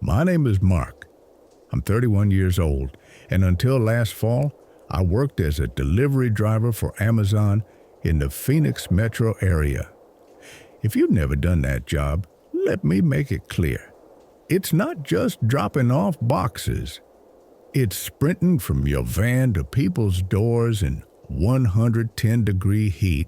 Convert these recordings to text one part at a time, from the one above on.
My name is Mark. I'm 31 years old, and until last fall, I worked as a delivery driver for Amazon in the Phoenix metro area. If you've never done that job, let me make it clear. It's not just dropping off boxes. It's sprinting from your van to people's doors in 110-degree heat,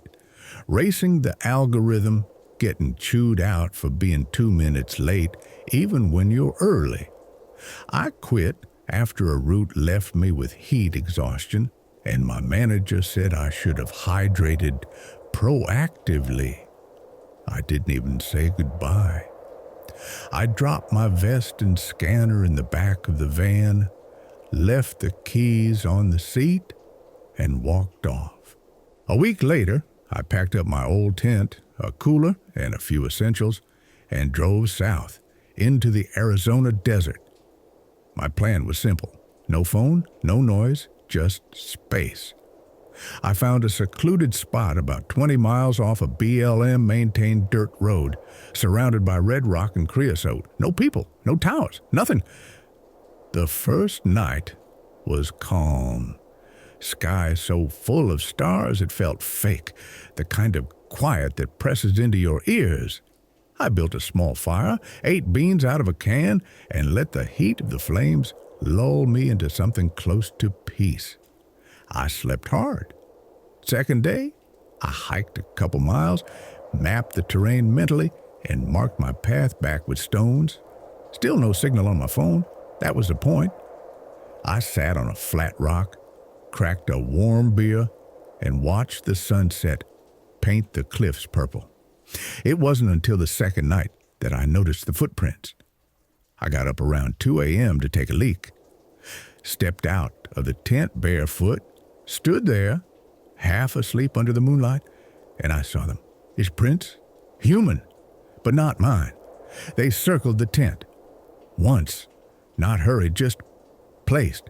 racing the algorithm, getting chewed out for being 2 minutes late, even when you're early. I quit after a route left me with heat exhaustion, and my manager said I should have hydrated proactively. I didn't even say goodbye. I dropped my vest and scanner in the back of the van, left the keys on the seat, and walked off. A week later, I packed up my old tent, a cooler, and a few essentials, and drove south into the Arizona desert. My plan was simple. No phone, no noise, just space. I found a secluded spot about 20 miles off a BLM-maintained dirt road, surrounded by red rock and creosote. No people, no towers, nothing. The first night was calm. Sky so full of stars it felt fake, the kind of quiet that presses into your ears. I built a small fire, ate beans out of a can, and let the heat of the flames lull me into something close to peace. I slept hard. Second day, I hiked a couple miles, mapped the terrain mentally, and marked my path back with stones. Still no signal on my phone. That was the point. I sat on a flat rock, cracked a warm beer, and watched the sunset paint the cliffs purple. It wasn't until the second night that I noticed the footprints. I got up around 2 a.m. to take a leak, stepped out of the tent barefoot, stood there, half asleep under the moonlight, and I saw them. It's prints, human, but not mine. They circled the tent. Once, not hurried, just placed.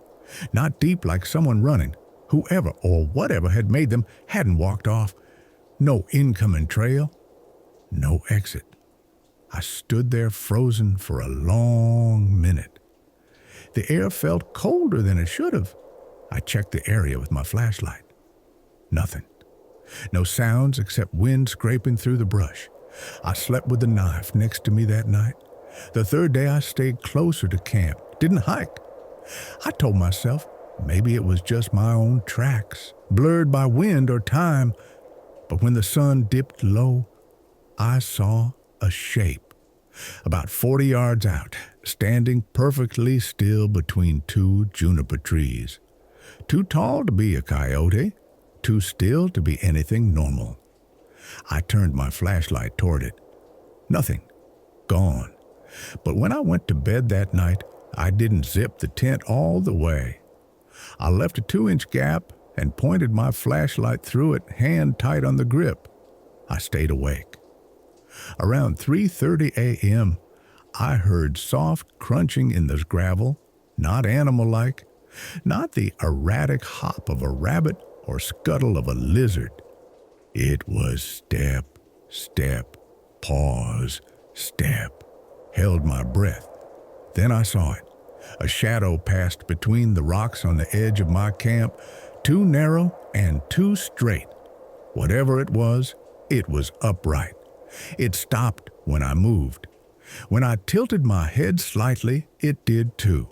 Not deep like someone running. Whoever or whatever had made them hadn't walked off. No incoming trail, no exit. I stood there frozen for a long minute. The air felt colder than it should have. I checked the area with my flashlight. Nothing. No sounds except wind scraping through the brush. I slept with the knife next to me that night. The third day I stayed closer to camp, didn't hike. I told myself maybe it was just my own tracks, blurred by wind or time. But when the sun dipped low, I saw a shape, about 40 yards out, standing perfectly still between two juniper trees. Too tall to be a coyote, too still to be anything normal. I turned my flashlight toward it. Nothing. Gone. But when I went to bed that night, I didn't zip the tent all the way. I left a 2-inch gap and pointed my flashlight through it, hand tight on the grip. I stayed awake. Around 3:30 a.m., I heard soft crunching in the gravel, not animal-like, not the erratic hop of a rabbit or scuttle of a lizard. It was step, step, pause, step. Held my breath. Then I saw it. A shadow passed between the rocks on the edge of my camp, too narrow and too straight. Whatever it was upright. It stopped when I moved. When I tilted my head slightly, it did too.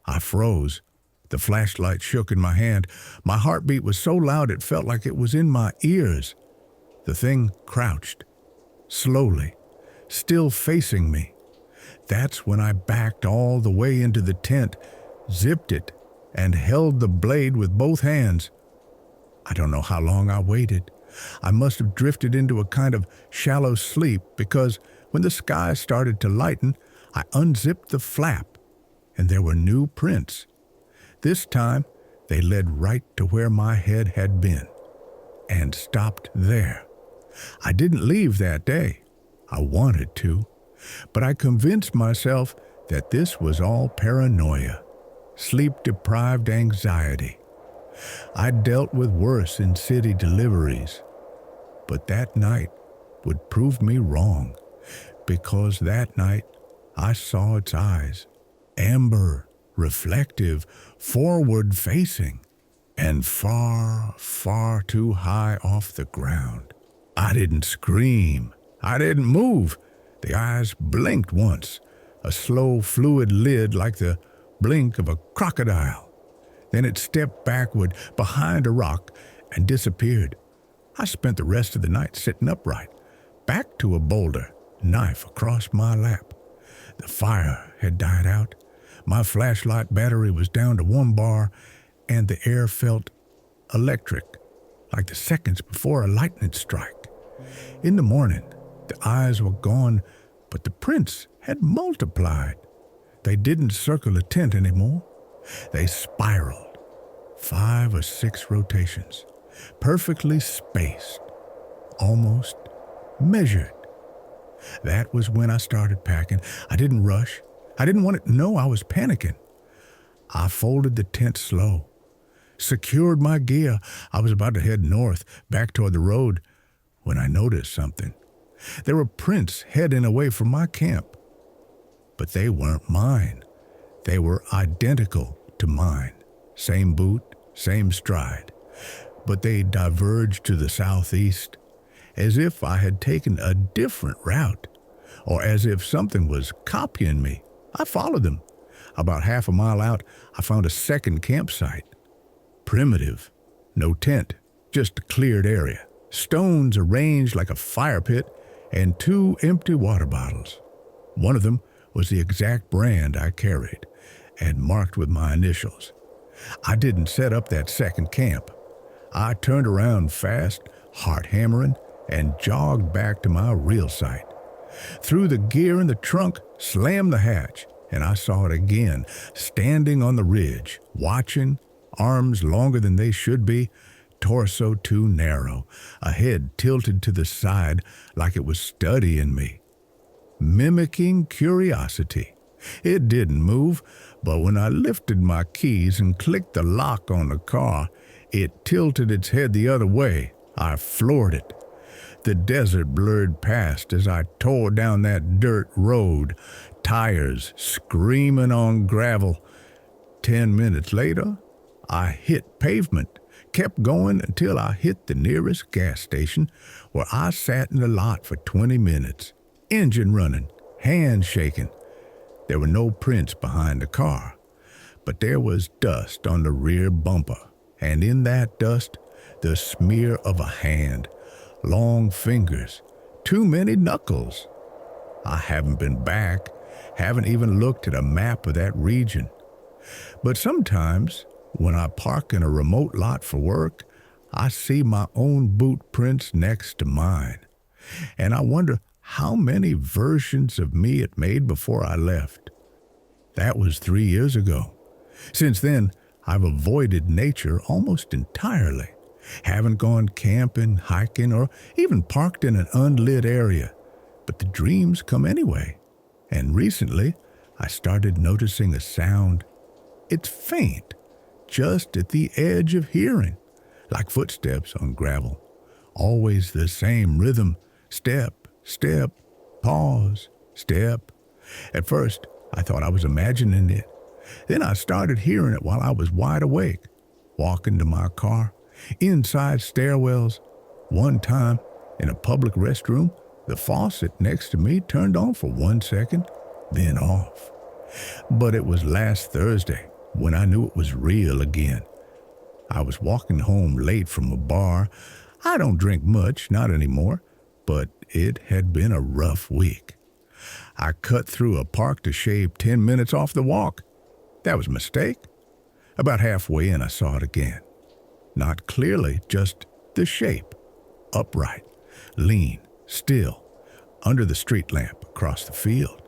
I froze. The flashlight shook in my hand. My heartbeat was so loud it felt like it was in my ears. The thing crouched, slowly, still facing me. That's when I backed all the way into the tent, zipped it, and held the blade with both hands. I don't know how long I waited. I must have drifted into a kind of shallow sleep because when the sky started to lighten, I unzipped the flap, and there were new prints. This time, they led right to where my head had been, and stopped there. I didn't leave that day. I wanted to, but I convinced myself that this was all paranoia, sleep-deprived anxiety. I'd dealt with worse in city deliveries, but that night would prove me wrong, because that night I saw its eyes, amber, reflective, forward-facing, and far, far too high off the ground. I didn't scream. I didn't move. The eyes blinked once, a slow, fluid lid like the blink of a crocodile. Then it stepped backward behind a rock and disappeared. I spent the rest of the night sitting upright, back to a boulder, knife across my lap. The fire had died out. My flashlight battery was down to 1 bar, and the air felt electric, like the seconds before a lightning strike. In the morning, the eyes were gone, but the prints had multiplied. They didn't circle a tent anymore. They spiraled, 5 or 6 rotations, perfectly spaced, almost measured. That was when I started packing. I didn't rush. I didn't want it to know I was panicking. I folded the tent slow, secured my gear. I was about to head north, back toward the road, when I noticed something. There were prints heading away from my camp, but they weren't mine. They were identical to mine. Same boot, same stride, but they diverged to the southeast, as if I had taken a different route, or as if something was copying me. I followed them. About half a mile out, I found a second campsite. Primitive, no tent, just a cleared area. Stones arranged like a fire pit, and 2 empty water bottles. One of them was the exact brand I carried, and marked with my initials. I didn't set up that second camp. I turned around fast, heart hammering, and jogged back to my real site. Threw the gear in the trunk, slammed the hatch, and I saw it again, standing on the ridge, watching, arms longer than they should be, torso too narrow, a head tilted to the side like it was studying me, mimicking curiosity. It didn't move, but when I lifted my keys and clicked the lock on the car, it tilted its head the other way. I floored it. The desert blurred past as I tore down that dirt road, tires screaming on gravel. 10 minutes later, I hit pavement, kept going until I hit the nearest gas station, where I sat in the lot for 20 minutes, engine running, hands shaking. There were no prints behind the car, but there was dust on the rear bumper, and in that dust, the smear of a hand, long fingers, too many knuckles. I haven't been back, haven't even looked at a map of that region. But sometimes, when I park in a remote lot for work, I see my own boot prints next to mine, and I wonder how many versions of me it made before I left. That was 3 years ago. Since then, I've avoided nature almost entirely. Haven't gone camping, hiking, or even parked in an unlit area. But the dreams come anyway. And recently, I started noticing a sound. It's faint, just at the edge of hearing, like footsteps on gravel. Always the same rhythm. Step, step, pause, step. At first, I thought I was imagining it. Then I started hearing it while I was wide awake, walking to my car, inside stairwells. One time, in a public restroom, the faucet next to me turned on for 1 second, then off. But it was last Thursday when I knew it was real again. I was walking home late from a bar. I don't drink much, not anymore, but it had been a rough week. I cut through a park to shave 10 minutes off the walk. That was a mistake. About halfway in, I saw it again. Not clearly, just the shape. Upright, lean, still, under the street lamp across the field.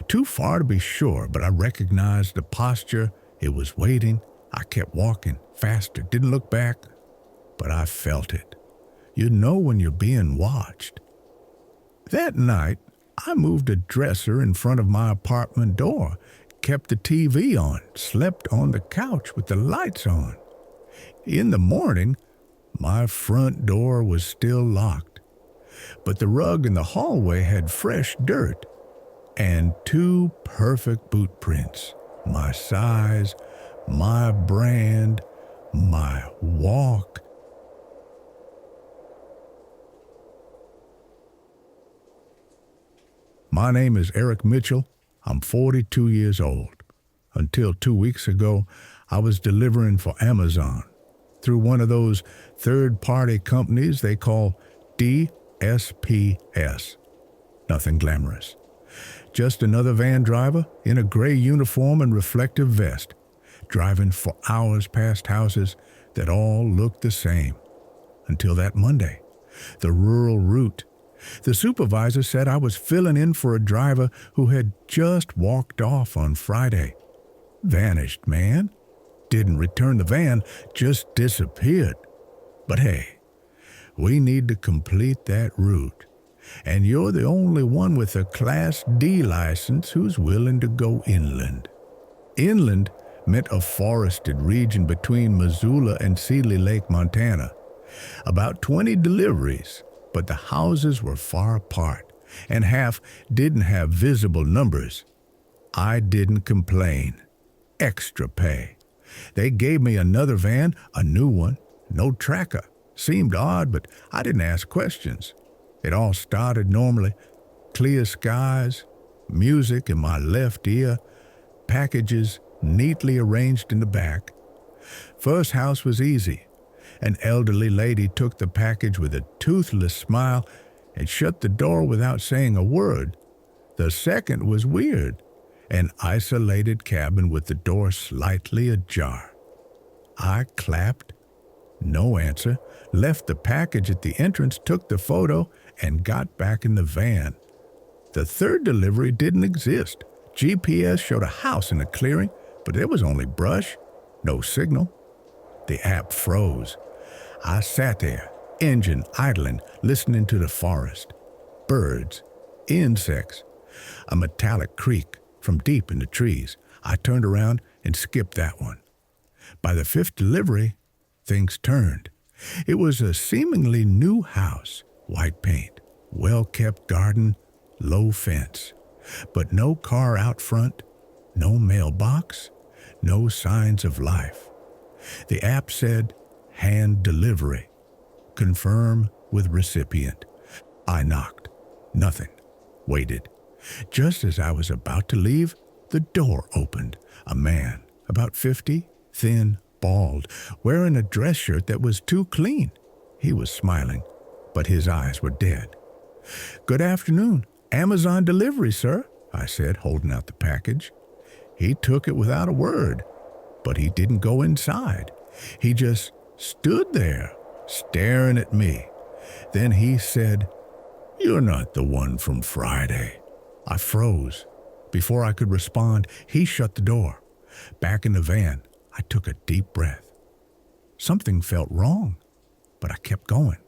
Too far to be sure, but I recognized the posture. It was waiting. I kept walking, faster, didn't look back, but I felt it. You know when you're being watched. That night, I moved a dresser in front of my apartment door, kept the TV on, slept on the couch with the lights on. In the morning, my front door was still locked, but the rug in the hallway had fresh dirt, and two perfect boot prints. My size, my brand, my walk. My name is Eric Mitchell. I'm 42 years old. Until 2 weeks ago, I was delivering for Amazon through one of those third-party companies they call DSPS. Nothing glamorous. Just another van driver in a gray uniform and reflective vest, driving for hours past houses that all looked the same. Until that Monday, the rural route. The supervisor said I was filling in for a driver who had just walked off on Friday. Vanished, man. Didn't return the van, just disappeared. But hey, we need to complete that route. And you're the only one with a Class D license who's willing to go inland. Inland meant a forested region between Missoula and Seeley Lake, Montana. About 20 deliveries, but the houses were far apart, and half didn't have visible numbers. I didn't complain. Extra pay. They gave me another van, a new one, no tracker. Seemed odd, but I didn't ask questions. It all started normally. Clear skies, music in my left ear, packages neatly arranged in the back. First house was easy. An elderly lady took the package with a toothless smile and shut the door without saying a word. The second was weird. An isolated cabin with the door slightly ajar. I clapped. No answer. Left the package at the entrance, took the photo, and got back in the van. The third delivery didn't exist. GPS showed a house in a clearing, but there was only brush, no signal. The app froze. I sat there, engine idling, listening to the forest. Birds, insects, a metallic creak from deep in the trees. I turned around and skipped that one. By the fifth delivery, things turned. It was a seemingly new house, white paint, well-kept garden, low fence. But no car out front, no mailbox, no signs of life. The app said, hand delivery. Confirm with recipient. I knocked. Nothing. Waited. Just as I was about to leave, the door opened. A man, about 50, thin, bald, wearing a dress shirt that was too clean. He was smiling, but his eyes were dead. Good afternoon. Amazon delivery, sir, I said, holding out the package. He took it without a word, but he didn't go inside. He just stood there, staring at me. Then he said, "You're not the one from Friday." I froze. Before I could respond, he shut the door. Back in the van, I took a deep breath. Something felt wrong, but I kept going.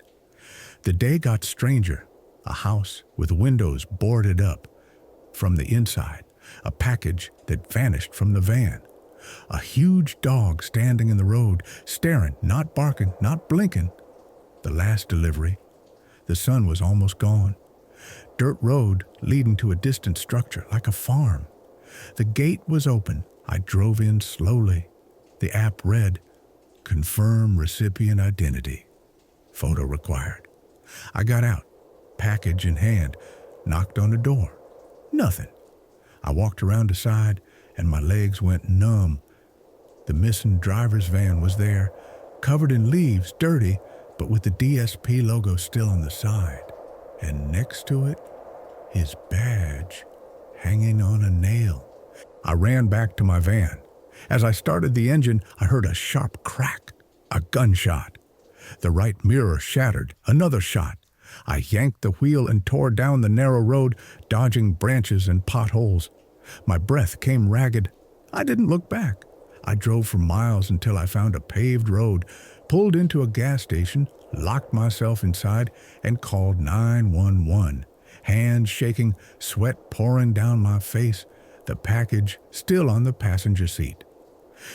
The day got stranger. A house with windows boarded up from the inside. A package that vanished from the van. A huge dog standing in the road, staring, not barking, not blinking. The last delivery. The sun was almost gone. Dirt road leading to a distant structure, like a farm. The gate was open. I drove in slowly. The app read, "Confirm recipient identity. Photo required." I got out, package in hand, knocked on the door. Nothing. I walked around the side, and my legs went numb. The missing driver's van was there, covered in leaves, dirty, but with the DSP logo still on the side. And next to it, his badge hanging on a nail. I ran back to my van. As I started the engine, I heard a sharp crack, a gunshot. The right mirror shattered, another shot. I yanked the wheel and tore down the narrow road, dodging branches and potholes. My breath came ragged. I didn't look back. I drove for miles until I found a paved road, pulled into a gas station, locked myself inside, and called 911. Hands shaking, sweat pouring down my face, the package still on the passenger seat.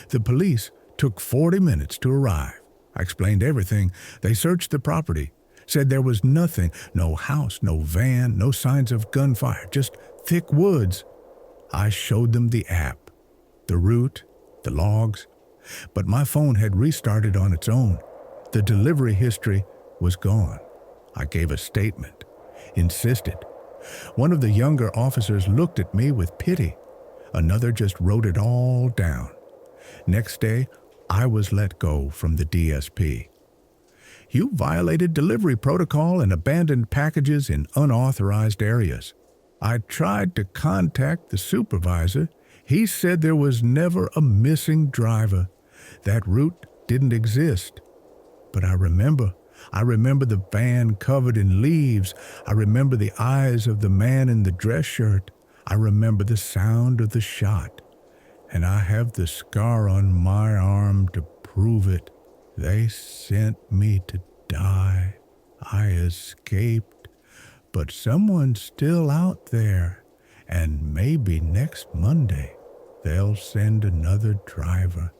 The police took 40 minutes to arrive. I explained everything. They searched the property, said there was nothing, no house, no van, no signs of gunfire, just thick woods. I showed them the app, the route, the logs, but my phone had restarted on its own. The delivery history was gone. I gave a statement, insisted. One of the younger officers looked at me with pity. Another just wrote it all down. Next day, I was let go from the DSP. You violated delivery protocol and abandoned packages in unauthorized areas. I tried to contact the supervisor. He said there was never a missing driver. That route didn't exist. But I remember the van covered in leaves. I remember the eyes of the man in the dress shirt. I remember the sound of the shot. And I have the scar on my arm to prove it. They sent me to die. I escaped. But someone's still out there. And maybe next Monday, they'll send another driver.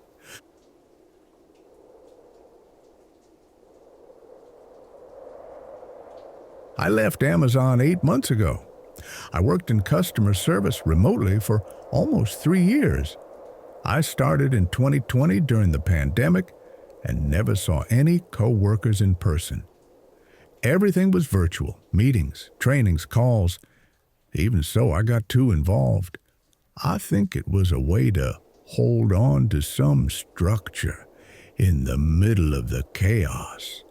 I left Amazon 8 months ago. I worked in customer service remotely for almost 3 years. I started in 2020 during the pandemic and never saw any co-workers in person. Everything was virtual, meetings, trainings, calls. Even so, I got too involved. I think it was a way to hold on to some structure in the middle of the chaos.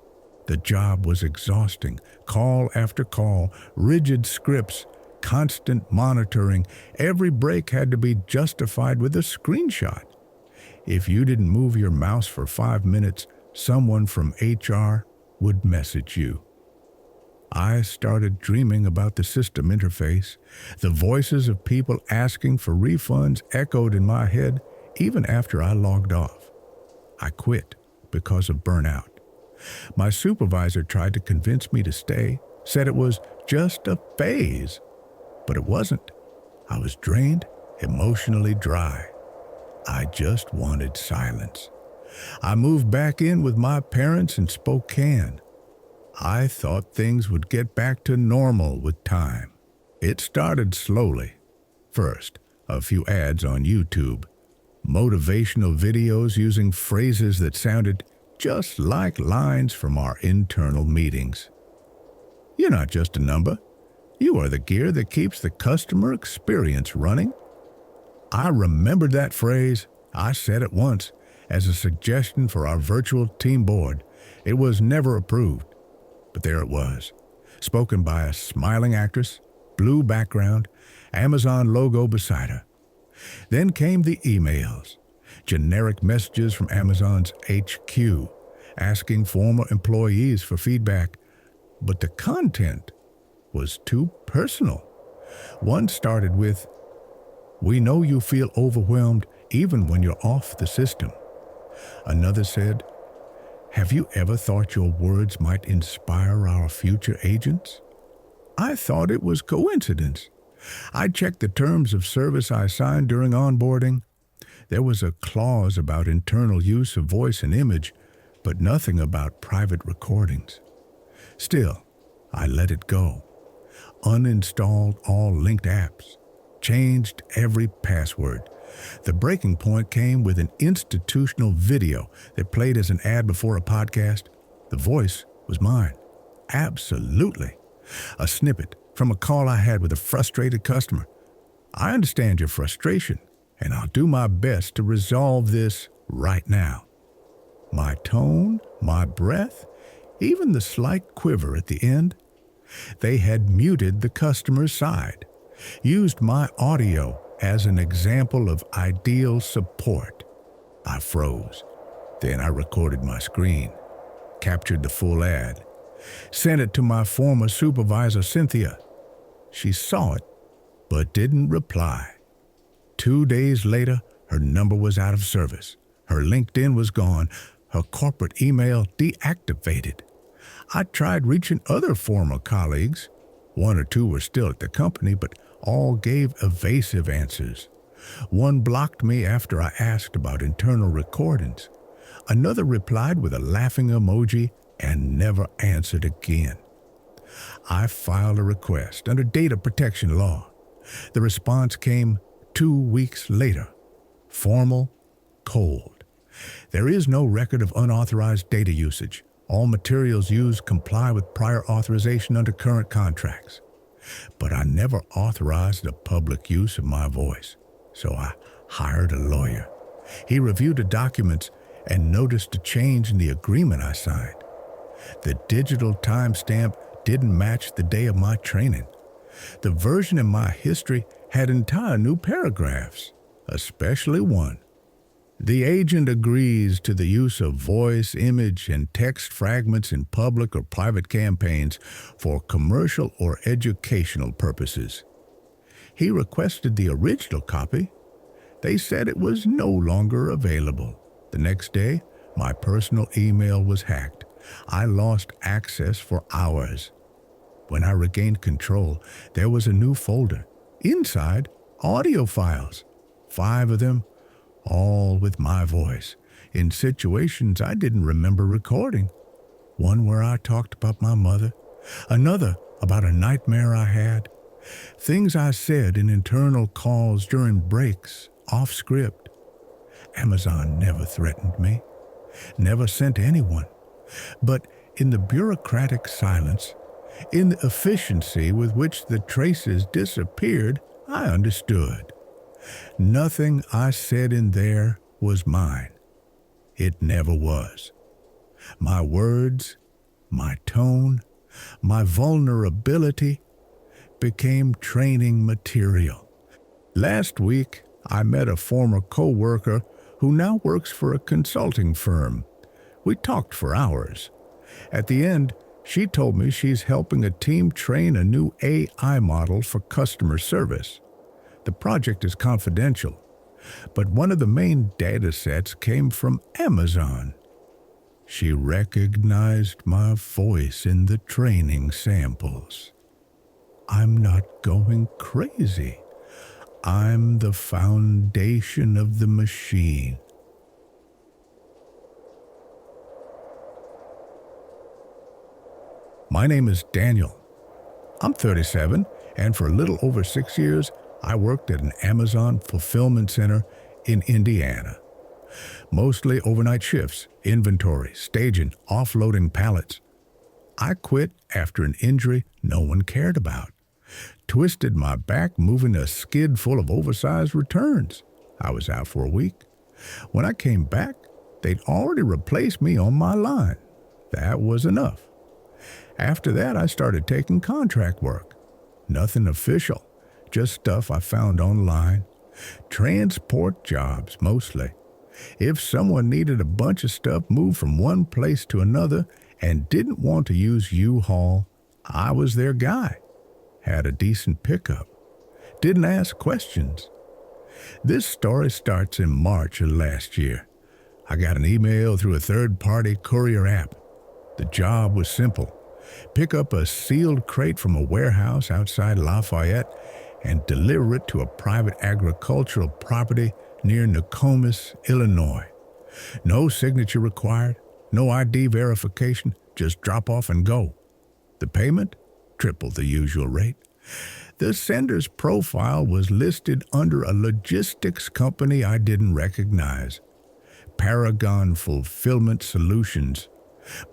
The job was exhausting, call after call, rigid scripts, constant monitoring. Every break had to be justified with a screenshot. If you didn't move your mouse for 5 minutes, someone from HR would message you. I started dreaming about the system interface. The voices of people asking for refunds echoed in my head even after I logged off. I quit because of burnout. My supervisor tried to convince me to stay, said it was just a phase. But it wasn't. I was drained, emotionally dry. I just wanted silence. I moved back in with my parents in Spokane. I thought things would get back to normal with time. It started slowly. First, a few ads on YouTube, motivational videos using phrases that sounded just like lines from our internal meetings. You're not just a number. You are the gear that keeps the customer experience running. I remembered that phrase. I said it once as a suggestion for our virtual team board. It was never approved, but there it was, spoken by a smiling actress, blue background, Amazon logo beside her. Then came the emails, generic messages from Amazon's HQ, asking former employees for feedback, but the content was too personal. One started with, "We know you feel overwhelmed even when you're off the system." Another said, "Have you ever thought your words might inspire our future agents?" I thought it was coincidence. I checked the terms of service I signed during onboarding. There was a clause about internal use of voice and image, but nothing about private recordings. Still, I let it go. Uninstalled all linked apps. Changed every password. The breaking point came with an institutional video that played as an ad before a podcast. The voice was mine. Absolutely. A snippet from a call I had with a frustrated customer. "I understand your frustration, and I'll do my best to resolve this right now." My tone, my breath, even the slight quiver at the end. They had muted the customer's side, used my audio as an example of ideal support. I froze. Then I recorded my screen, captured the full ad, sent it to my former supervisor, Cynthia. She saw it, but didn't reply. 2 days later, her number was out of service. Her LinkedIn was gone. Her corporate email deactivated. I tried reaching other former colleagues. 1 or 2 were still at the company, but all gave evasive answers. One blocked me after I asked about internal recordings. Another replied with a laughing emoji and never answered again. I filed a request under data protection law. The response came 2 weeks later. Formal, cold. There is no record of unauthorized data usage. All materials used comply with prior authorization under current contracts. But I never authorized the public use of my voice, so I hired a lawyer. He reviewed the documents and noticed a change in the agreement I signed. The digital timestamp didn't match the day of my training. The version in my history had entire new paragraphs, especially one. The agent agrees to the use of voice, image, and text fragments in public or private campaigns for commercial or educational purposes. He requested the original copy. They said it was no longer available. The next day, my personal email was hacked. I lost access for hours. When I regained control, there was a new folder. Inside, audio files. 5 of them, all with my voice, in situations I didn't remember recording. One where I talked about my mother, another about a nightmare I had, things I said in internal calls during breaks, off script. Amazon never threatened me, never sent anyone. But in the bureaucratic silence, in the efficiency with which the traces disappeared, I understood. Nothing I said in there was mine. It never was. My words, my tone, my vulnerability became training material. Last week, I met a former co-worker who now works for a consulting firm. We talked for hours. At the end, she told me she's helping a team train a new AI model for customer service. The project is confidential, but one of the main data sets came from Amazon. She recognized my voice in the training samples. I'm not going crazy. I'm the foundation of the machine. My name is Daniel. I'm 37, and for a little over 6 years, I worked at an Amazon fulfillment center in Indiana. Mostly overnight shifts, inventory, staging, offloading pallets. I quit after an injury no one cared about. Twisted my back moving a skid full of oversized returns. I was out for a week. When I came back, they'd already replaced me on my line. That was enough. After that, I started taking contract work. Nothing official, just stuff I found online. Transport jobs, mostly. If someone needed a bunch of stuff moved from one place to another and didn't want to use U-Haul, I was their guy. Had a decent pickup. Didn't ask questions. This story starts in March of last year. I got an email through a third-party courier app. The job was simple. Pick up a sealed crate from a warehouse outside Lafayette and deliver it to a private agricultural property near Nokomis, Illinois. No signature required, no ID verification, just drop off and go. The payment? Triple the usual rate. The sender's profile was listed under a logistics company I didn't recognize. Paragon Fulfillment Solutions.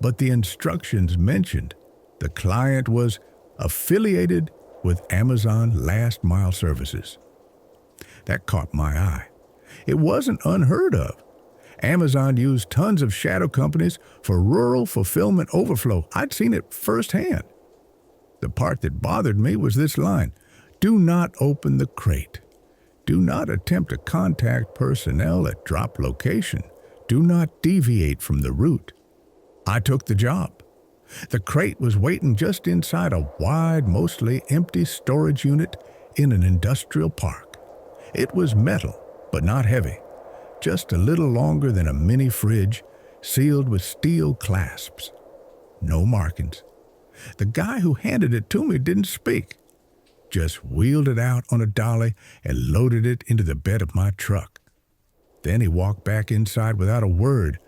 But the instructions mentioned the client was affiliated with Amazon Last Mile Services. That caught my eye. It wasn't unheard of. Amazon used tons of shadow companies for rural fulfillment overflow. I'd seen it firsthand. The part that bothered me was this line: do not open the crate. Do not attempt to contact personnel at drop location. Do not deviate from the route. I took the job. The crate was waiting just inside a wide, mostly empty storage unit in an industrial park. It was metal, but not heavy. Just a little longer than a mini fridge, sealed with steel clasps. No markings. The guy who handed it to me didn't speak. Just wheeled it out on a dolly and loaded it into the bed of my truck. Then he walked back inside without a word.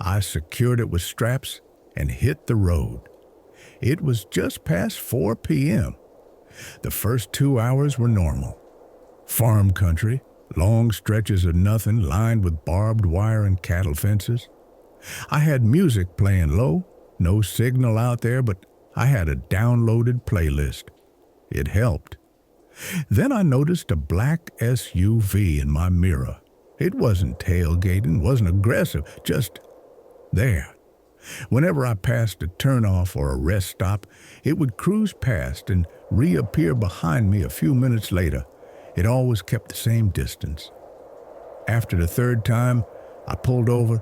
I secured it with straps and hit the road. It was just past 4 p.m. The first 2 hours were normal. Farm country, long stretches of nothing lined with barbed wire and cattle fences. I had music playing low, no signal out there, but I had a downloaded playlist. It helped. Then I noticed a black SUV in my mirror. It wasn't tailgating, wasn't aggressive, just there. Whenever I passed a turnoff or a rest stop, it would cruise past and reappear behind me a few minutes later. It always kept the same distance. After the third time, I pulled over,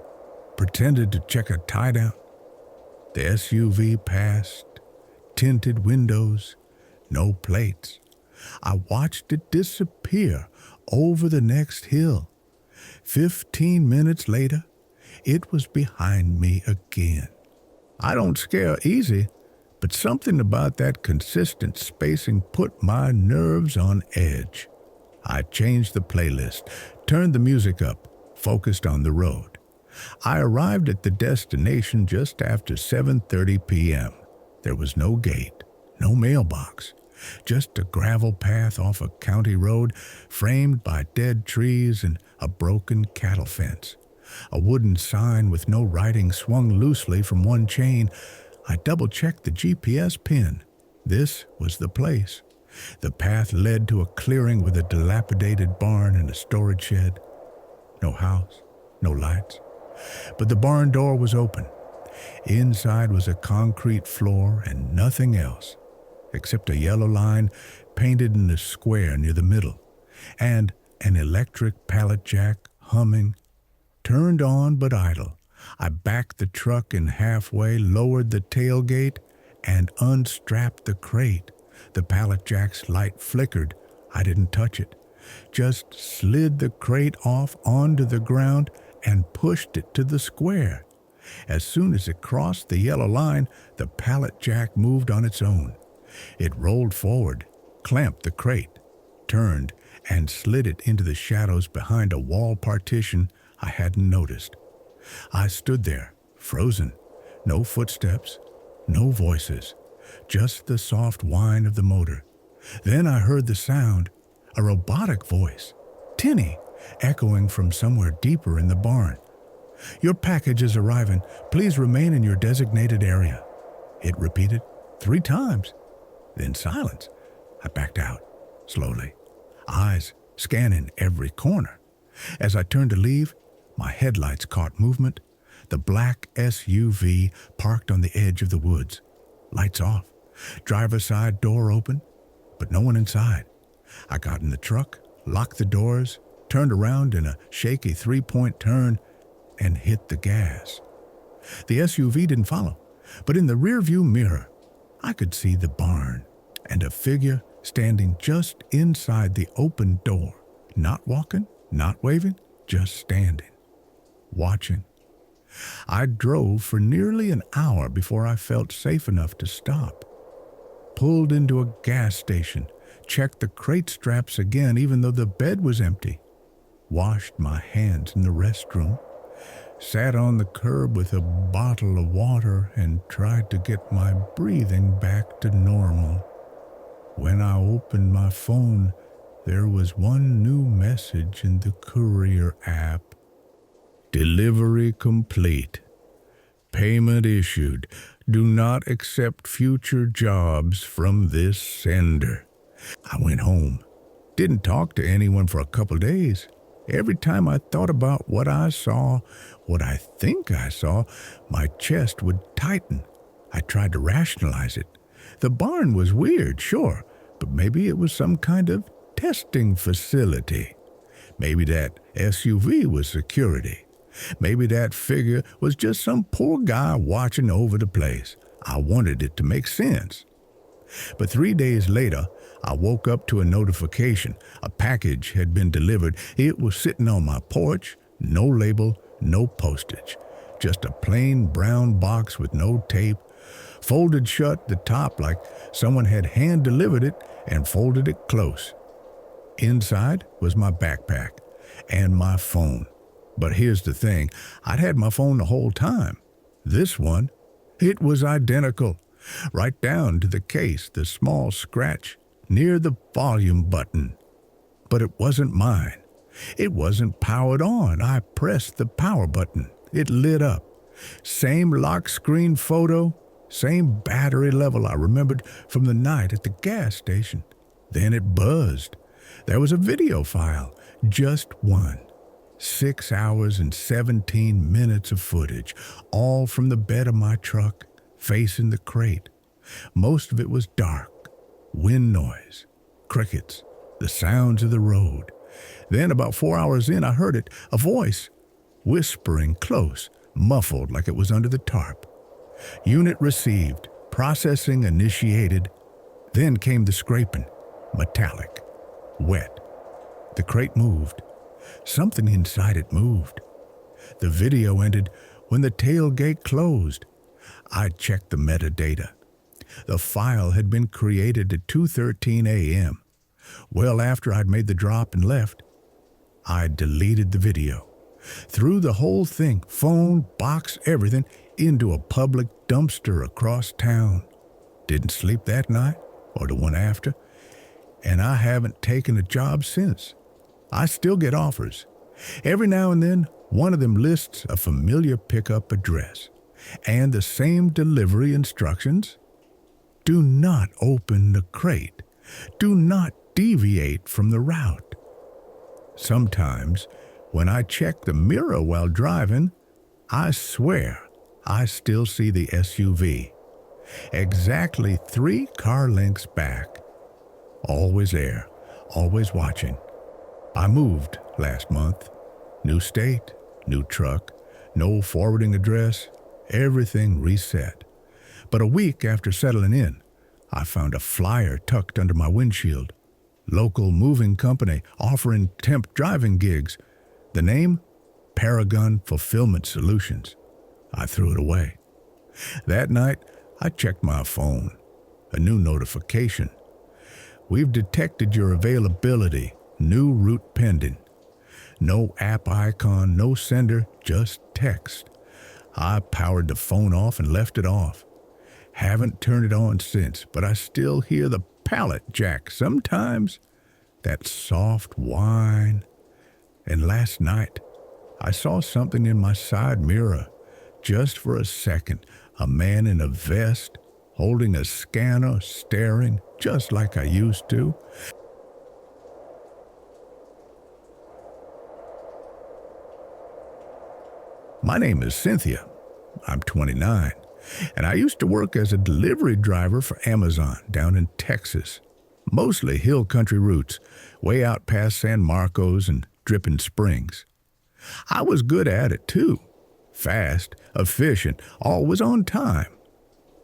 pretended to check a tie-down. The SUV passed, tinted windows, no plates. I watched it disappear over the next hill. 15 minutes later, it was behind me again. I don't scare easy, but something about that consistent spacing put my nerves on edge. I changed the playlist, turned the music up, focused on the road. I arrived at the destination just after 7:30 p.m. There was no gate, no mailbox, just a gravel path off a county road framed by dead trees and a broken cattle fence. A wooden sign with no writing swung loosely from one chain. I double-checked the GPS pin. This was the place. The path led to a clearing with a dilapidated barn and a storage shed. No house, no lights. But the barn door was open. Inside was a concrete floor and nothing else, except a yellow line painted in a square near the middle, and an electric pallet jack humming, turned on but idle. I backed the truck in halfway, lowered the tailgate, and unstrapped the crate. The pallet jack's light flickered. I didn't touch it, just slid the crate off onto the ground and pushed it to the square. As soon as it crossed the yellow line, the pallet jack moved on its own. It rolled forward, clamped the crate, turned, and slid it into the shadows behind a wall partition I hadn't noticed. I stood there, frozen. No footsteps, no voices, just the soft whine of the motor. Then I heard the sound, a robotic voice, tinny, echoing from somewhere deeper in the barn. "Your package is arriving. Please remain in your designated area." It repeated 3 times. Then silence. I backed out, slowly, eyes scanning every corner. As I turned to leave, my headlights caught movement. The black SUV parked on the edge of the woods. Lights off. Driver's side door open, but no one inside. I got in the truck, locked the doors, turned around in a shaky 3-point turn, and hit the gas. The SUV didn't follow, but in the rearview mirror, I could see the barn and a figure standing just inside the open door. Not walking, not waving, just standing, watching. I drove for nearly an hour before I felt safe enough to stop. Pulled into a gas station, checked the crate straps again even though the bed was empty. Washed my hands in the restroom. Sat on the curb with a bottle of water and tried to get my breathing back to normal. When I opened my phone, there was one new message in the courier app. "Delivery complete. Payment issued. Do not accept future jobs from this sender." I went home. Didn't talk to anyone for a couple days. Every time I thought about what I saw, what I think I saw, my chest would tighten. I tried to rationalize it. The barn was weird, sure, but maybe it was some kind of testing facility. Maybe that SUV was security. Maybe that figure was just some poor guy watching over the place. I wanted it to make sense. But 3 days later, I woke up to a notification. A package had been delivered. It was sitting on my porch, no label, no postage. Just a plain brown box with no tape, folded shut the top like someone had hand-delivered it and folded it close. Inside was my backpack and my phone. But here's the thing, I'd had my phone the whole time. This one, it was identical. Right down to the case, the small scratch, near the volume button. But it wasn't mine. It wasn't powered on. I pressed the power button. It lit up. Same lock screen photo, same battery level I remembered from the night at the gas station. Then it buzzed. There was a video file, just one. 6 hours and 17 minutes of footage, all from the bed of my truck, facing the crate. Most of it was dark, wind noise, crickets, the sounds of the road. Then, about 4 hours in, I heard it, a voice, whispering close, muffled like it was under the tarp. Unit received, processing initiated. Then came the scraping, metallic, wet. The crate moved. Something inside it moved. The video ended when the tailgate closed. I checked the metadata. The file had been created at 2:13 a.m. Well after I'd made the drop and left, I deleted the video. Threw the whole thing, phone, box, everything, into a public dumpster across town. Didn't sleep that night or the one after, and I haven't taken a job since. I still get offers. Every now and then, one of them lists a familiar pickup address and the same delivery instructions. Do not open the crate. Do not deviate from the route. Sometimes, when I check the mirror while driving, I swear I still see the SUV. Exactly 3 car lengths back. Always there, always watching. I moved last month. New state, new truck, no forwarding address, everything reset. But a week after settling in, I found a flyer tucked under my windshield. Local moving company offering temp driving gigs. The name? Paragon Fulfillment Solutions. I threw it away. That night, I checked my phone. A new notification. We've detected your availability. New route pending. No app icon, no sender, just text. I powered the phone off and left it off. Haven't turned it on since, but I still hear the pallet jack sometimes. That soft whine. And last night, I saw something in my side mirror. Just for a second, a man in a vest, holding a scanner, staring, just like I used to. My name is Cynthia. I'm 29, and I used to work as a delivery driver for Amazon down in Texas. Mostly hill country routes, way out past San Marcos and Dripping Springs. I was good at it, too. Fast, efficient, always on time.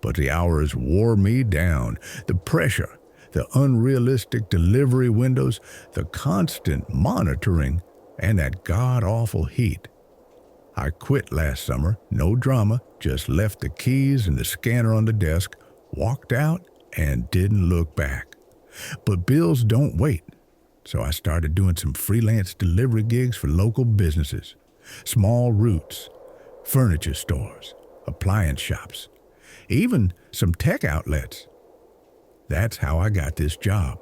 But the hours wore me down. The pressure, the unrealistic delivery windows, the constant monitoring, and that god-awful heat. I quit last summer, no drama, just left the keys and the scanner on the desk, walked out, and didn't look back. But bills don't wait, so I started doing some freelance delivery gigs for local businesses, small routes, furniture stores, appliance shops, even some tech outlets. That's how I got this job.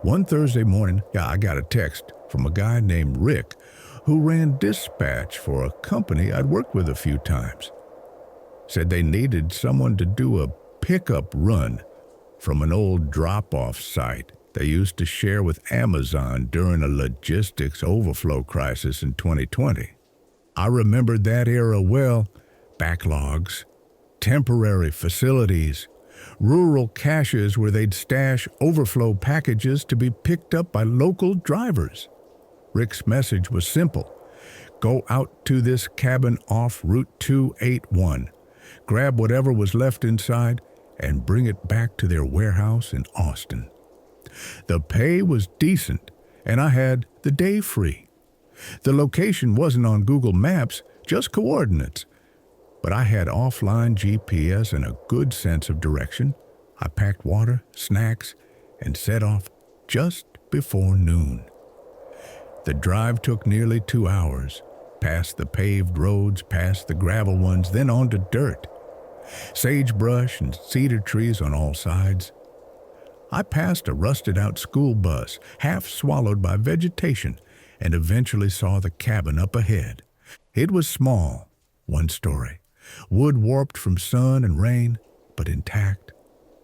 One Thursday morning, I got a text from a guy named Rick who ran dispatch for a company I'd worked with a few times. Said they needed someone to do a pickup run from an old drop-off site they used to share with Amazon during a logistics overflow crisis in 2020. I remembered that era well. Backlogs, temporary facilities, rural caches where they'd stash overflow packages to be picked up by local drivers. Rick's message was simple. Go out to this cabin off Route 281, grab whatever was left inside, and bring it back to their warehouse in Austin. The pay was decent, and I had the day free. The location wasn't on Google Maps, just coordinates. But I had offline GPS and a good sense of direction. I packed water, snacks, and set off just before noon. The drive took nearly 2 hours, past the paved roads, past the gravel ones, then onto dirt. Sagebrush and cedar trees on all sides. I passed a rusted-out school bus, half swallowed by vegetation, and eventually saw the cabin up ahead. It was small, one story, wood warped from sun and rain, but intact.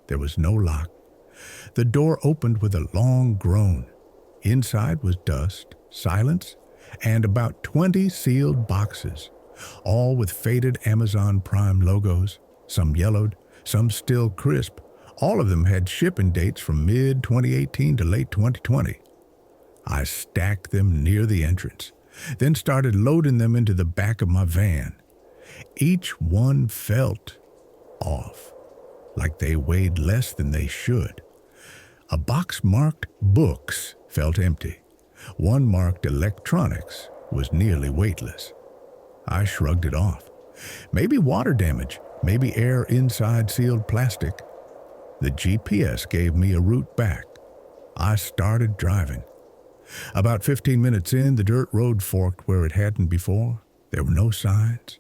There was no lock. The door opened with a long groan. Inside was dust, silence, and about 20 sealed boxes, all with faded Amazon Prime logos, some yellowed, some still crisp. All of them had shipping dates from mid-2018 to late 2020. I stacked them near the entrance, then started loading them into the back of my van. Each one felt off, like they weighed less than they should. A box marked books felt empty. One marked electronics was nearly weightless. I shrugged it off. Maybe water damage, maybe air inside sealed plastic. The GPS gave me a route back. I started driving. About 15 minutes in, the dirt road forked where it hadn't before. There were no signs.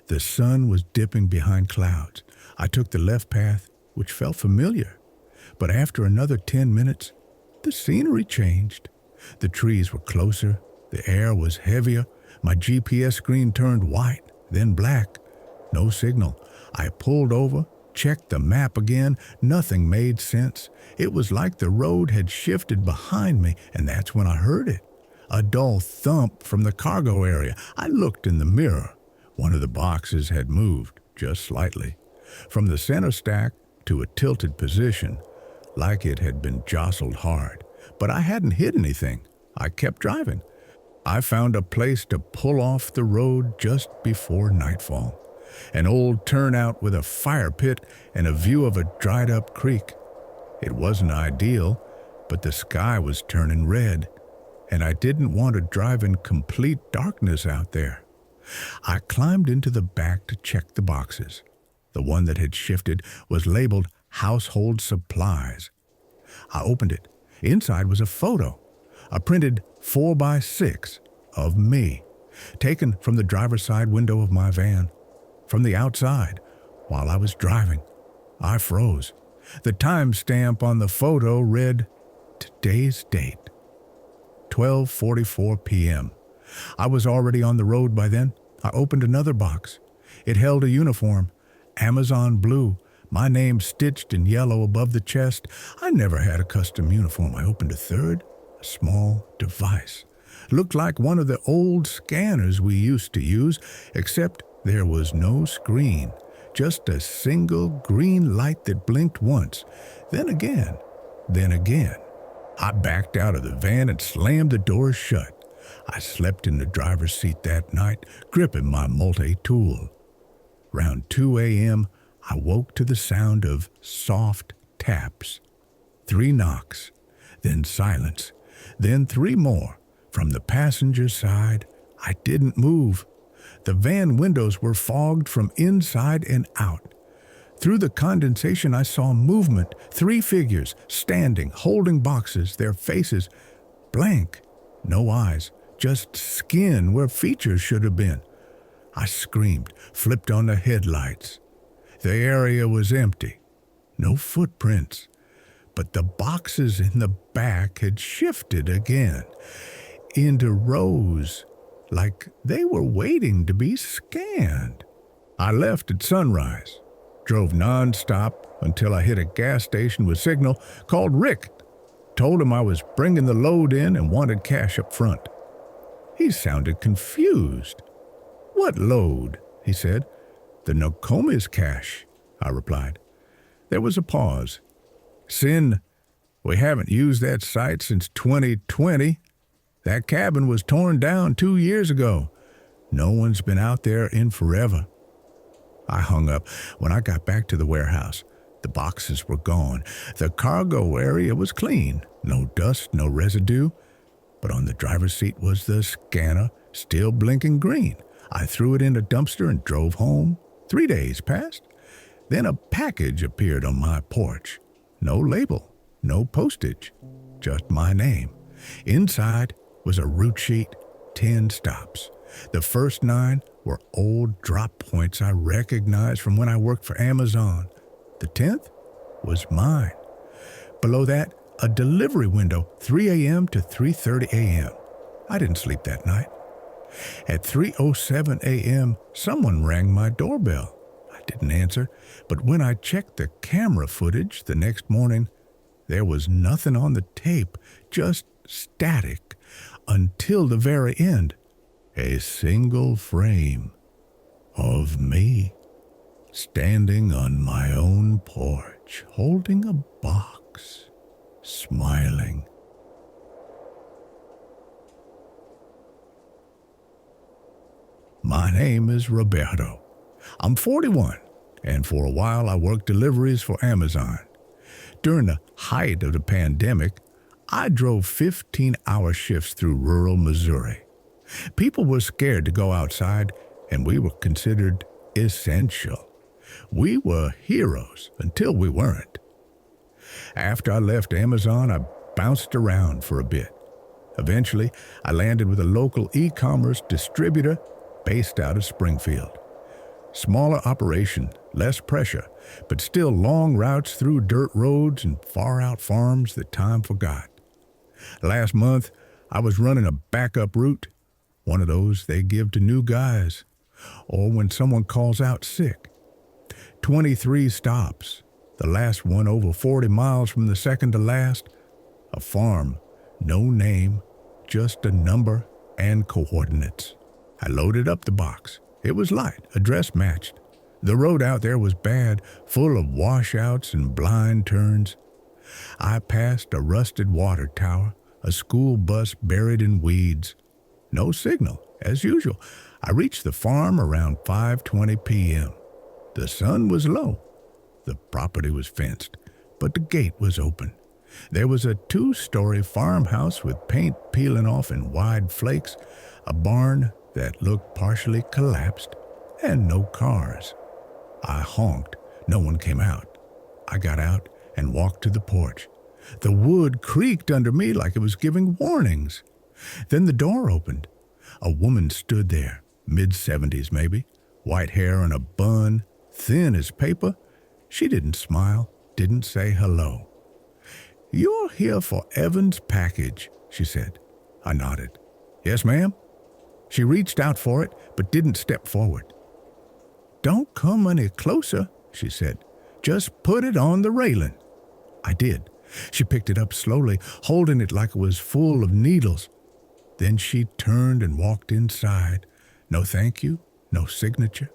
The sun was dipping behind clouds. I took the left path, which felt familiar. But after another 10 minutes, the scenery changed. The trees were closer. The air was heavier. My GPS screen turned white, then black. No signal. I pulled over, checked the map again. Nothing made sense. It was like the road had shifted behind me, and that's when I heard it. A dull thump from the cargo area. I looked in the mirror. One of the boxes had moved, just slightly, from the center stack to a tilted position, like it had been jostled hard. But I hadn't hit anything. I kept driving. I found a place to pull off the road just before nightfall. An old turnout with a fire pit and a view of a dried-up creek. It wasn't ideal, but the sky was turning red, and I didn't want to drive in complete darkness out there. I climbed into the back to check the boxes. The one that had shifted was labeled household supplies. I opened it. Inside was a photo, a printed 4x6 of me, taken from the driver's side window of my van. From the outside, while I was driving, I froze. The timestamp on the photo read, today's date, 12:44 p.m. I was already on the road by then. I opened another box. It held a uniform, Amazon blue, my name stitched in yellow above the chest. I never had a custom uniform. I opened a third, a small device. Looked like one of the old scanners we used to use, except there was no screen, just a single green light that blinked once, then again, then again. I backed out of the van and slammed the doors shut. I slept in the driver's seat that night, gripping my multi-tool. Round 2 a.m., I woke to the sound of soft taps. 3 knocks, then silence, then 3 more. From the passenger side, I didn't move. The van windows were fogged from inside and out. Through the condensation, I saw movement. 3 figures, standing, holding boxes, their faces blank. No eyes, just skin where features should have been. I screamed, flipped on the headlights. The area was empty. No footprints. But the boxes in the back had shifted again, into rows, like they were waiting to be scanned. I left at sunrise, drove nonstop until I hit a gas station with signal, called Rick, told him I was bringing the load in and wanted cash up front. He sounded confused. What load? He said. The Nokomis cache, I replied. There was a pause. Sin, we haven't used that site since 2020. That cabin was torn down 2 years ago. No one's been out there in forever. I hung up. When I got back to the warehouse, the boxes were gone. The cargo area was clean. No dust, no residue. But on the driver's seat was the scanner, still blinking green. I threw it in a dumpster and drove home. 3 days passed. Then a package appeared on my porch. No label, no postage, just my name. Inside was a route sheet, 10 stops. The first 9 were old drop points I recognized from when I worked for Amazon. The 10th was mine. Below that, a delivery window, 3 a.m. to 3:30 a.m. I didn't sleep that night. At 3:07 a.m., someone rang my doorbell. I didn't answer, but when I checked the camera footage the next morning, there was nothing on the tape, just static, until the very end. A single frame of me standing on my own porch, holding a box, smiling. My name is Roberto. I'm 41, and for a while I worked deliveries for Amazon. During the height of the pandemic, I drove 15-hour shifts through rural Missouri. People were scared to go outside, and we were considered essential. We were heroes until we weren't. After I left Amazon, I bounced around for a bit. Eventually, I landed with a local e-commerce distributor based out of Springfield. Smaller operation, less pressure, but still long routes through dirt roads and far-out farms that time forgot. Last month, I was running a backup route, one of those they give to new guys, or when someone calls out sick. 23 stops, the last one over 40 miles from the second to last. A farm, no name, just a number and coordinates. I loaded up the box. It was light, address matched. The road out there was bad, full of washouts and blind turns. I passed a rusted water tower, a school bus buried in weeds. No signal, as usual. I reached the farm around 5:20 p.m. The sun was low. The property was fenced, but the gate was open. There was a 2-story farmhouse with paint peeling off in wide flakes, a barn that looked partially collapsed, and no cars. I honked. No one came out. I got out and walked to the porch. The wood creaked under me like it was giving warnings. Then the door opened. A woman stood there, mid-70s maybe, white hair in a bun, thin as paper. She didn't smile, didn't say hello. "You're here for Evan's package," she said. I nodded. "Yes, ma'am." She reached out for it, but didn't step forward. "Don't come any closer," she said. "Just put it on the railing." I did. She picked it up slowly, holding it like it was full of needles. Then she turned and walked inside. No thank you, no signature.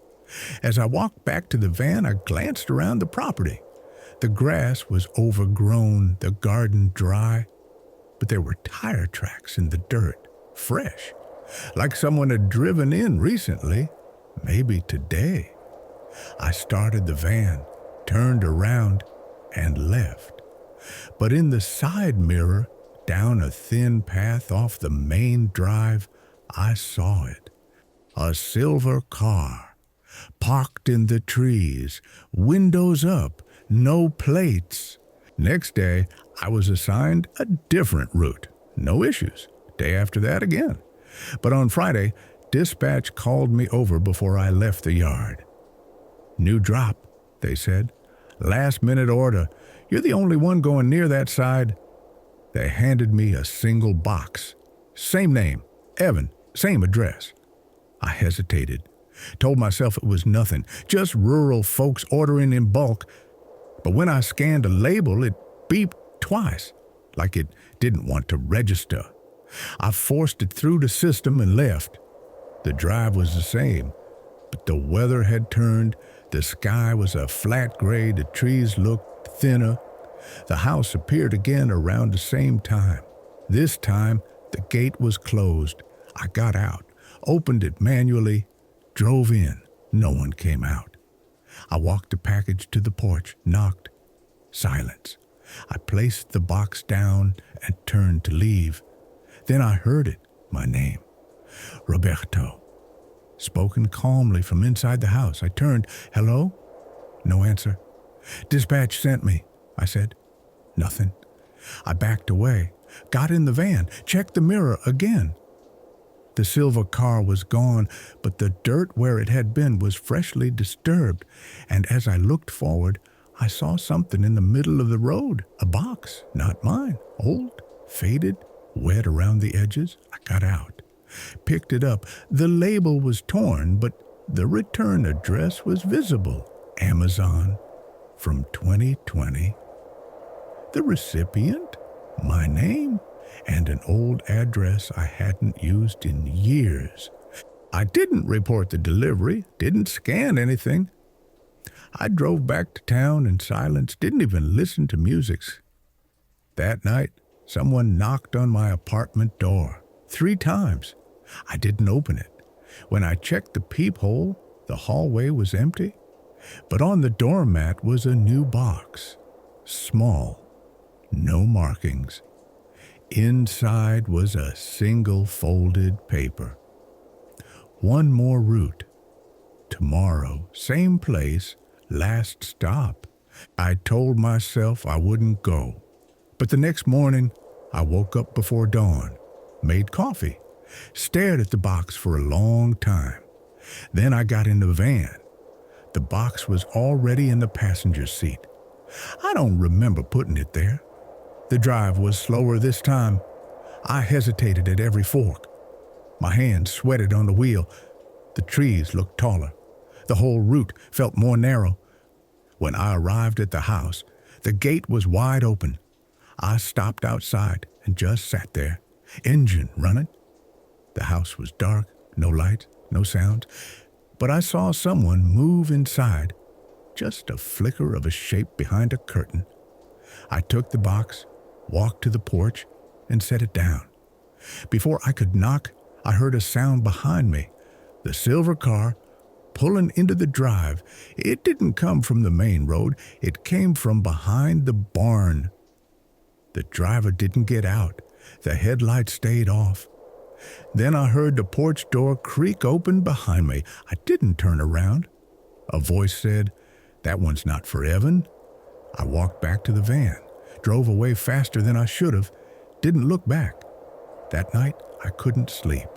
As I walked back to the van, I glanced around the property. The grass was overgrown, the garden dry, but there were tire tracks in the dirt, fresh, like someone had driven in recently, maybe today. I started the van, turned around, and left. But in the side mirror, down a thin path off the main drive, I saw it. A silver car, parked in the trees, windows up, no plates. Next day, I was assigned a different route. No issues. Day after that again. But on Friday, dispatch called me over before I left the yard. "New drop," they said. "Last-minute order. You're the only one going near that side." They handed me a single box. Same name, Evan, same address. I hesitated. Told myself it was nothing, just rural folks ordering in bulk. But when I scanned a label, it beeped twice, like it didn't want to register. I forced it through the system and left. The drive was the same, but the weather had turned. The sky was a flat gray, the trees looked thinner. The house appeared again around the same time. This time, the gate was closed. I got out, opened it manually, drove in. No one came out. I walked the package to the porch, knocked. Silence. I placed the box down and turned to leave. Then I heard it, my name. Roberto. Spoken calmly from inside the house. I turned. "Hello?" No answer. "Dispatch sent me," I said. Nothing. I backed away, got in the van, checked the mirror again. The silver car was gone, but the dirt where it had been was freshly disturbed, and as I looked forward, I saw something in the middle of the road, a box, not mine, old, faded, wet around the edges. I got out, picked it up. The label was torn, but the return address was visible. Amazon from 2020. The recipient, my name, and an old address I hadn't used in years. I didn't report the delivery, didn't scan anything. I drove back to town in silence, didn't even listen to music. That night, someone knocked on my apartment door 3 times. I didn't open it. When I checked the peephole, the hallway was empty, but on the doormat was a new box. Small, no markings. Inside was a single folded paper. One more route. Tomorrow, same place, last stop. I told myself I wouldn't go. But the next morning, I woke up before dawn, made coffee, stared at the box for a long time. Then I got in the van. The box was already in the passenger seat. I don't remember putting it there. The drive was slower this time. I hesitated at every fork. My hands sweated on the wheel. The trees looked taller. The whole route felt more narrow. When I arrived at the house, the gate was wide open. I stopped outside and just sat there, engine running. The house was dark, no light, no sound, but I saw someone move inside, just a flicker of a shape behind a curtain. I took the box, walked to the porch, and set it down. Before I could knock, I heard a sound behind me. The silver car pulling into the drive. It didn't come from the main road. It came from behind the barn. The driver didn't get out. The headlights stayed off. Then I heard the porch door creak open behind me. I didn't turn around. A voice said, "That one's not for Evan." I walked back to the van, drove away faster than I should have, didn't look back. That night, I couldn't sleep.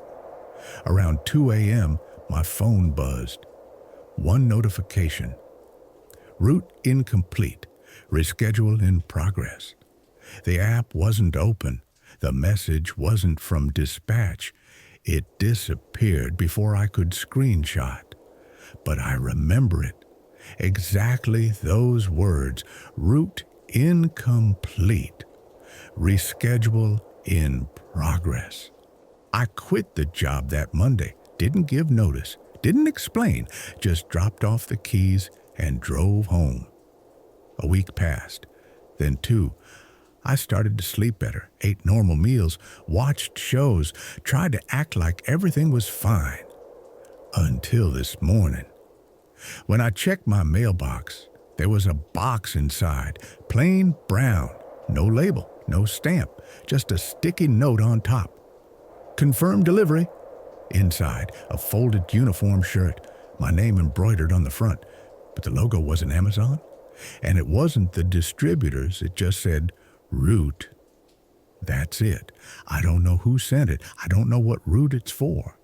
Around 2 a.m., my phone buzzed. One notification. Route incomplete. Reschedule in progress. The app wasn't open. The message wasn't from dispatch. It disappeared before I could screenshot. But I remember it. Exactly those words. Route incomplete. Reschedule in progress. I quit the job that Monday. Didn't give notice. Didn't explain. Just dropped off the keys and drove home. A week passed. Then 2. I started to sleep better, ate normal meals, watched shows, tried to act like everything was fine. Until this morning. When I checked my mailbox, there was a box inside, plain brown, no label, no stamp, just a sticky note on top. Confirmed delivery. Inside, a folded uniform shirt, my name embroidered on the front, but the logo wasn't Amazon, and it wasn't the distributors. It just said, Route. That's it. I don't know who sent it. I don't know what route it's for.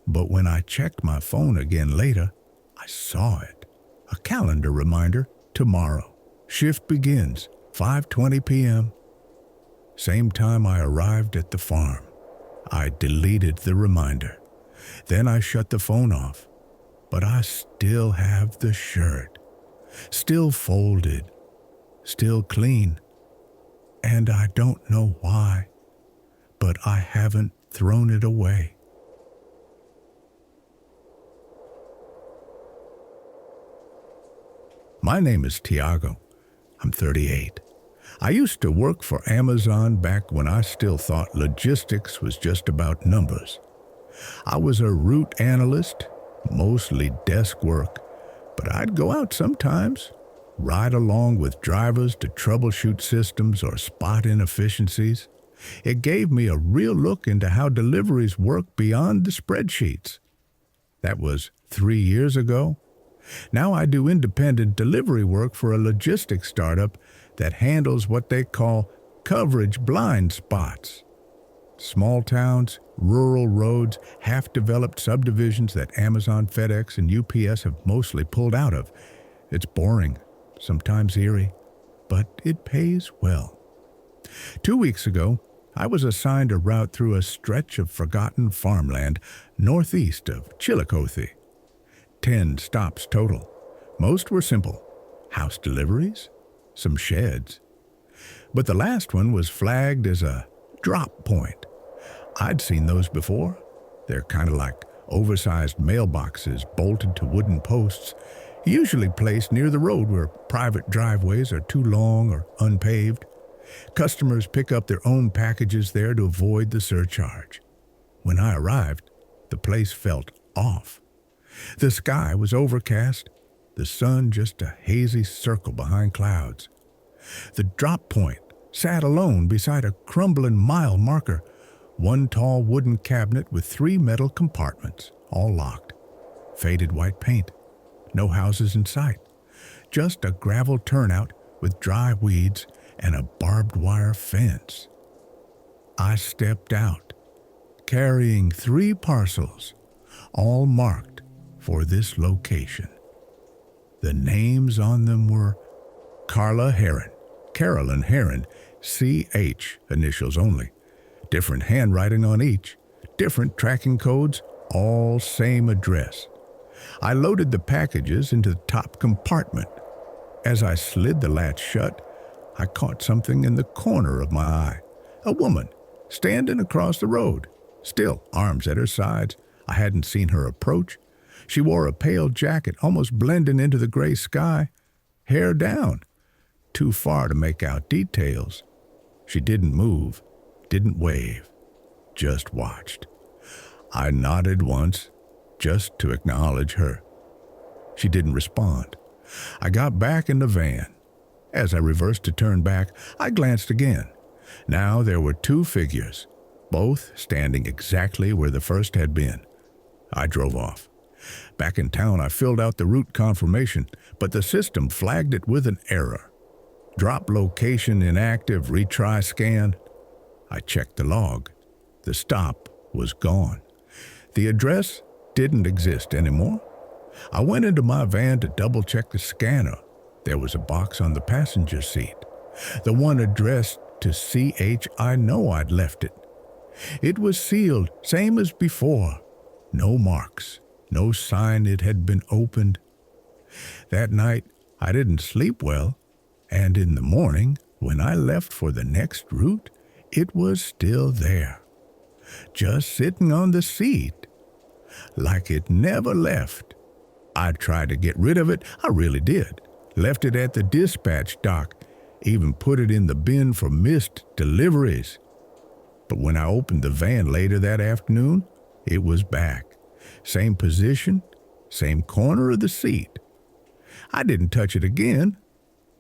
But when I checked my phone again later, I saw it. A calendar reminder, tomorrow. Shift begins, 5:20 p.m. Same time I arrived at the farm. I deleted the reminder. Then I shut the phone off. But I still have the shirt. Still folded. Still clean. And I don't know why, but I haven't thrown it away. My name is Tiago. I'm 38. I used to work for Amazon back when I still thought logistics was just about numbers. I was a route analyst, mostly desk work, but I'd go out sometimes, ride along with drivers to troubleshoot systems or spot inefficiencies. It gave me a real look into how deliveries work beyond the spreadsheets. That was 3 years ago. Now I do independent delivery work for a logistics startup that handles what they call coverage blind spots. Small towns, rural roads, half-developed subdivisions that Amazon, FedEx, and UPS have mostly pulled out of. It's boring, sometimes eerie, but it pays well. 2 weeks ago, I was assigned a route through a stretch of forgotten farmland northeast of Chillicothe. 10 stops total. Most were simple: house deliveries, some sheds. But the last one was flagged as a drop point. I'd seen those before. They're kind of like oversized mailboxes bolted to wooden posts, usually placed near the road where private driveways are too long or unpaved. Customers pick up their own packages there to avoid the surcharge. When I arrived, the place felt off. The sky was overcast, the sun just a hazy circle behind clouds. The drop point sat alone beside a crumbling mile marker, one tall wooden cabinet with 3 metal compartments, all locked. Faded white paint. No houses in sight. Just a gravel turnout with dry weeds and a barbed wire fence. I stepped out, carrying 3 parcels, all marked for this location. The names on them were Carolyn Heron, C.H. initials only. Different handwriting on each, different tracking codes, all same address. I loaded the packages into the top compartment. As I slid the latch shut, I caught something in the corner of my eye. A woman, standing across the road, still arms at her sides. I hadn't seen her approach. She wore a pale jacket, almost blending into the gray sky, hair down, too far to make out details. She didn't move, didn't wave, just watched. I nodded once, just to acknowledge her. She didn't respond. I got back in the van. As I reversed to turn back, I glanced again. Now there were 2 figures, both standing exactly where the first had been. I drove off. Back in town, I filled out the route confirmation, but the system flagged it with an error. Drop location inactive, retry scan. I checked the log. The stop was gone. The address didn't exist anymore. I went into my van to double-check the scanner. There was a box on the passenger seat. The one addressed to C.H. I know I'd left it. It was sealed, same as before. No marks, no sign it had been opened. That night, I didn't sleep well, and in the morning, when I left for the next route, it was still there, just sitting on the seat, like it never left. I tried to get rid of it, I really did. Left it at the dispatch dock, even put it in the bin for missed deliveries. But when I opened the van later that afternoon, it was back. Same position, same corner of the seat. I didn't touch it again.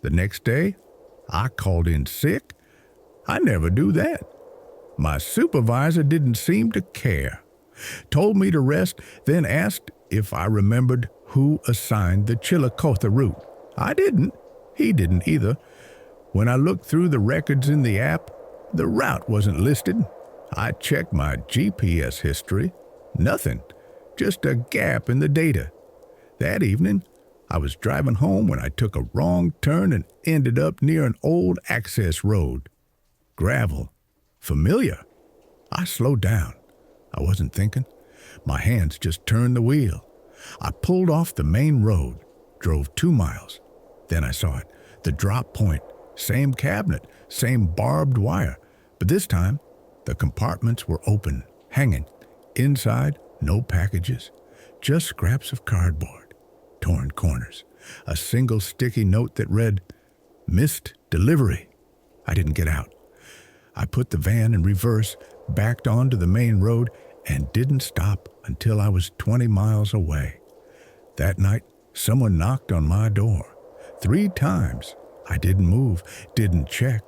The next day, I called in sick. I never do that. My supervisor didn't seem to care. Told me to rest, then asked if I remembered who assigned the Chillicothe route. I didn't. He didn't either. When I looked through the records in the app, the route wasn't listed. I checked my GPS history. Nothing. Just a gap in the data. That evening, I was driving home when I took a wrong turn and ended up near an old access road. Gravel. Familiar. I slowed down. I wasn't thinking. My hands just turned the wheel. I pulled off the main road, drove 2 miles. Then I saw it. The drop point. Same cabinet, same barbed wire. But this time, the compartments were open, hanging. Inside, no packages, just scraps of cardboard, torn corners, a single sticky note that read, "Missed delivery." I didn't get out. I put the van in reverse, backed onto the main road, and didn't stop until I was 20 miles away. That night, someone knocked on my door. 3 times. I didn't move, didn't check.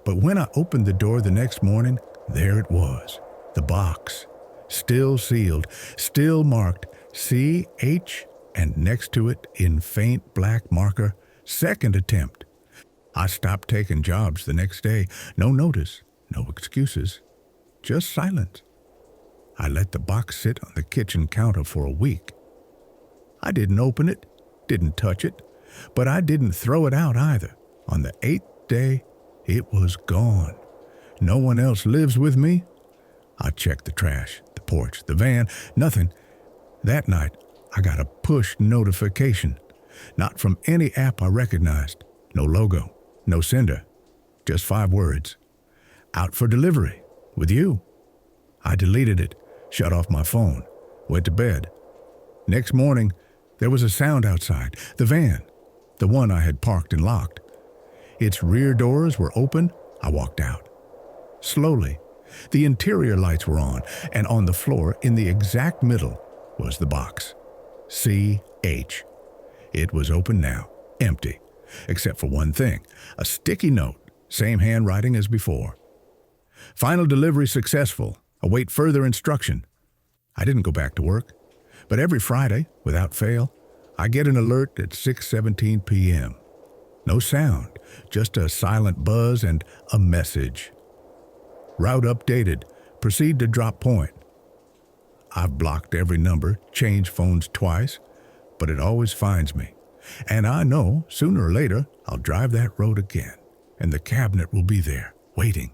But when I opened the door the next morning, there it was, the box. Still sealed, still marked C.H. and next to it, in faint black marker, second attempt. I stopped taking jobs the next day. No notice, no excuses, just silence. I let the box sit on the kitchen counter for a week. I didn't open it, didn't touch it, But I didn't throw it out either. On the 8th day, it was gone. No one else lives with me? I checked the trash, the porch, the van, nothing. That night, I got a push notification. Not from any app I recognized. No logo, no sender. Just 5 words. Out for delivery. With you. I deleted it, shut off my phone, went to bed. Next morning, there was a sound outside. The van, the one I had parked and locked. Its rear doors were open. I walked out. Slowly, the interior lights were on, and on the floor, in the exact middle, was the box. CH. It was open now, empty, except for one thing, a sticky note, same handwriting as before. Final delivery successful. Await further instruction. I didn't go back to work, but every Friday, without fail, I get an alert at 6:17 p.m. No sound, just a silent buzz and a message. Route updated. Proceed to drop point. I've blocked every number, changed phones twice, but it always finds me. And I know, sooner or later, I'll drive that road again, and the cabinet will be there, waiting,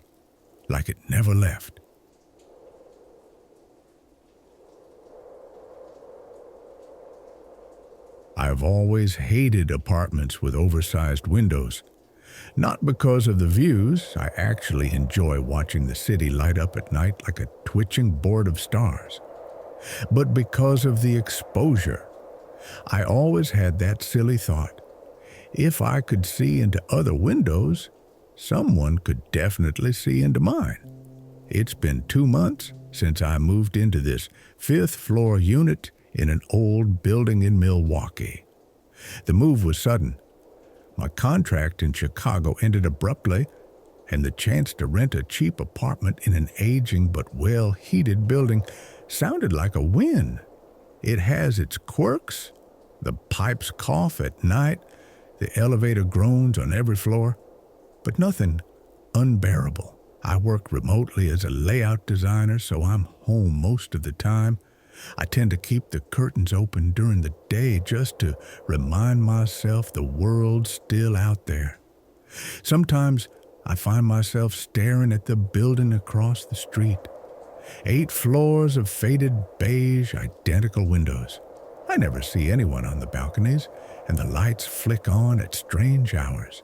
like it never left. I've always hated apartments with oversized windows. Not because of the views, I actually enjoy watching the city light up at night like a twitching board of stars, but because of the exposure. I always had that silly thought. If I could see into other windows, someone could definitely see into mine. It's been 2 months since I moved into this 5th floor unit in an old building in Milwaukee. The move was sudden. My contract in Chicago ended abruptly, and the chance to rent a cheap apartment in an aging but well-heated building sounded like a win. It has its quirks. The pipes cough at night, the elevator groans on every floor, but nothing unbearable. I work remotely as a layout designer, so I'm home most of the time. I tend to keep the curtains open during the day just to remind myself the world's still out there. Sometimes I find myself staring at the building across the street. 8 floors of faded beige, identical windows. I never see anyone on the balconies, and the lights flick on at strange hours.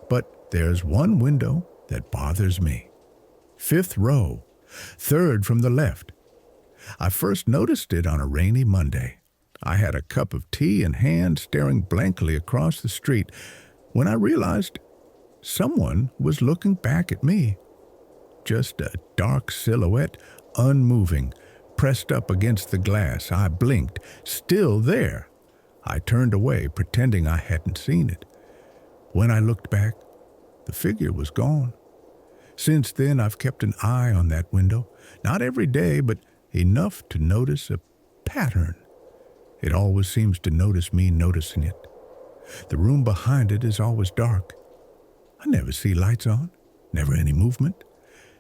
But there's one window that bothers me. 5th row, 3rd from the left. I first noticed it on a rainy Monday. I had a cup of tea in hand, staring blankly across the street, when I realized someone was looking back at me. Just a dark silhouette, unmoving, pressed up against the glass. I blinked. Still there. I turned away, pretending I hadn't seen it. When I looked back, the figure was gone. Since then, I've kept an eye on that window. Not every day, but enough to notice a pattern. It always seems to notice me noticing it. The room behind it is always dark. I never see lights on, never any movement.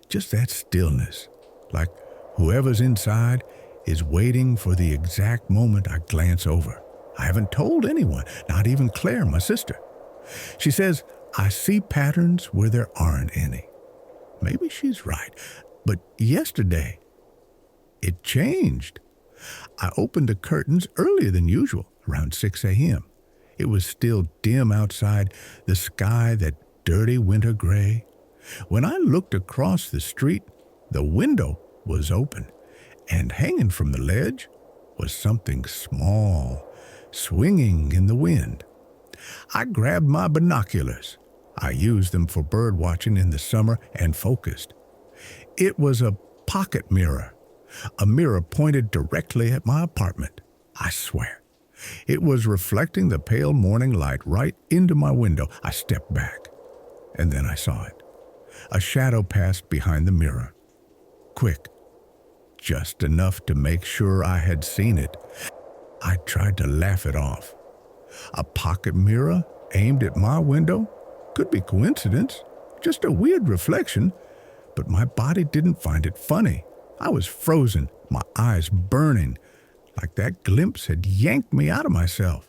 Just that stillness, like whoever's inside is waiting for the exact moment I glance over. I haven't told anyone, not even Claire, my sister. She says, I see patterns where there aren't any. Maybe she's right, but yesterday, it changed. I opened the curtains earlier than usual, around 6 a.m. It was still dim outside, the sky that dirty winter gray. When I looked across the street, the window was open, and hanging from the ledge was something small, swinging in the wind. I grabbed my binoculars. I used them for bird watching in the summer and focused. It was a pocket mirror. A mirror pointed directly at my apartment. I swear. It was reflecting the pale morning light right into my window. I stepped back, and then I saw it. A shadow passed behind the mirror. Quick. Just enough to make sure I had seen it. I tried to laugh it off. A pocket mirror aimed at my window? Could be coincidence. Just a weird reflection. But my body didn't find it funny. I was frozen, my eyes burning, like that glimpse had yanked me out of myself.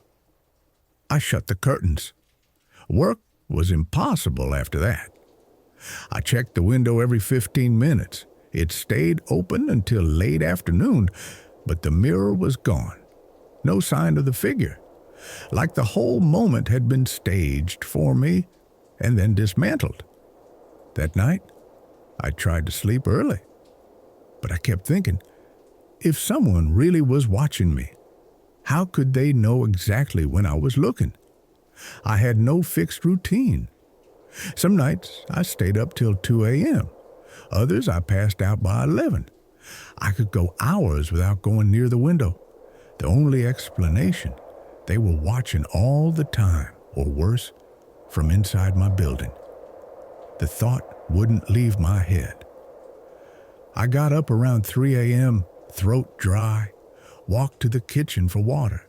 I shut the curtains. Work was impossible after that. I checked the window every 15 minutes. It stayed open until late afternoon, but the mirror was gone. No sign of the figure. Like the whole moment had been staged for me and then dismantled. That night, I tried to sleep early, but I kept thinking, if someone really was watching me, how could they know exactly when I was looking? I had no fixed routine. Some nights I stayed up till 2 a.m. Others I passed out by 11. I could go hours without going near the window. The only explanation, they were watching all the time, or worse, from inside my building. The thought wouldn't leave my head. I got up around 3 a.m., throat dry, walked to the kitchen for water.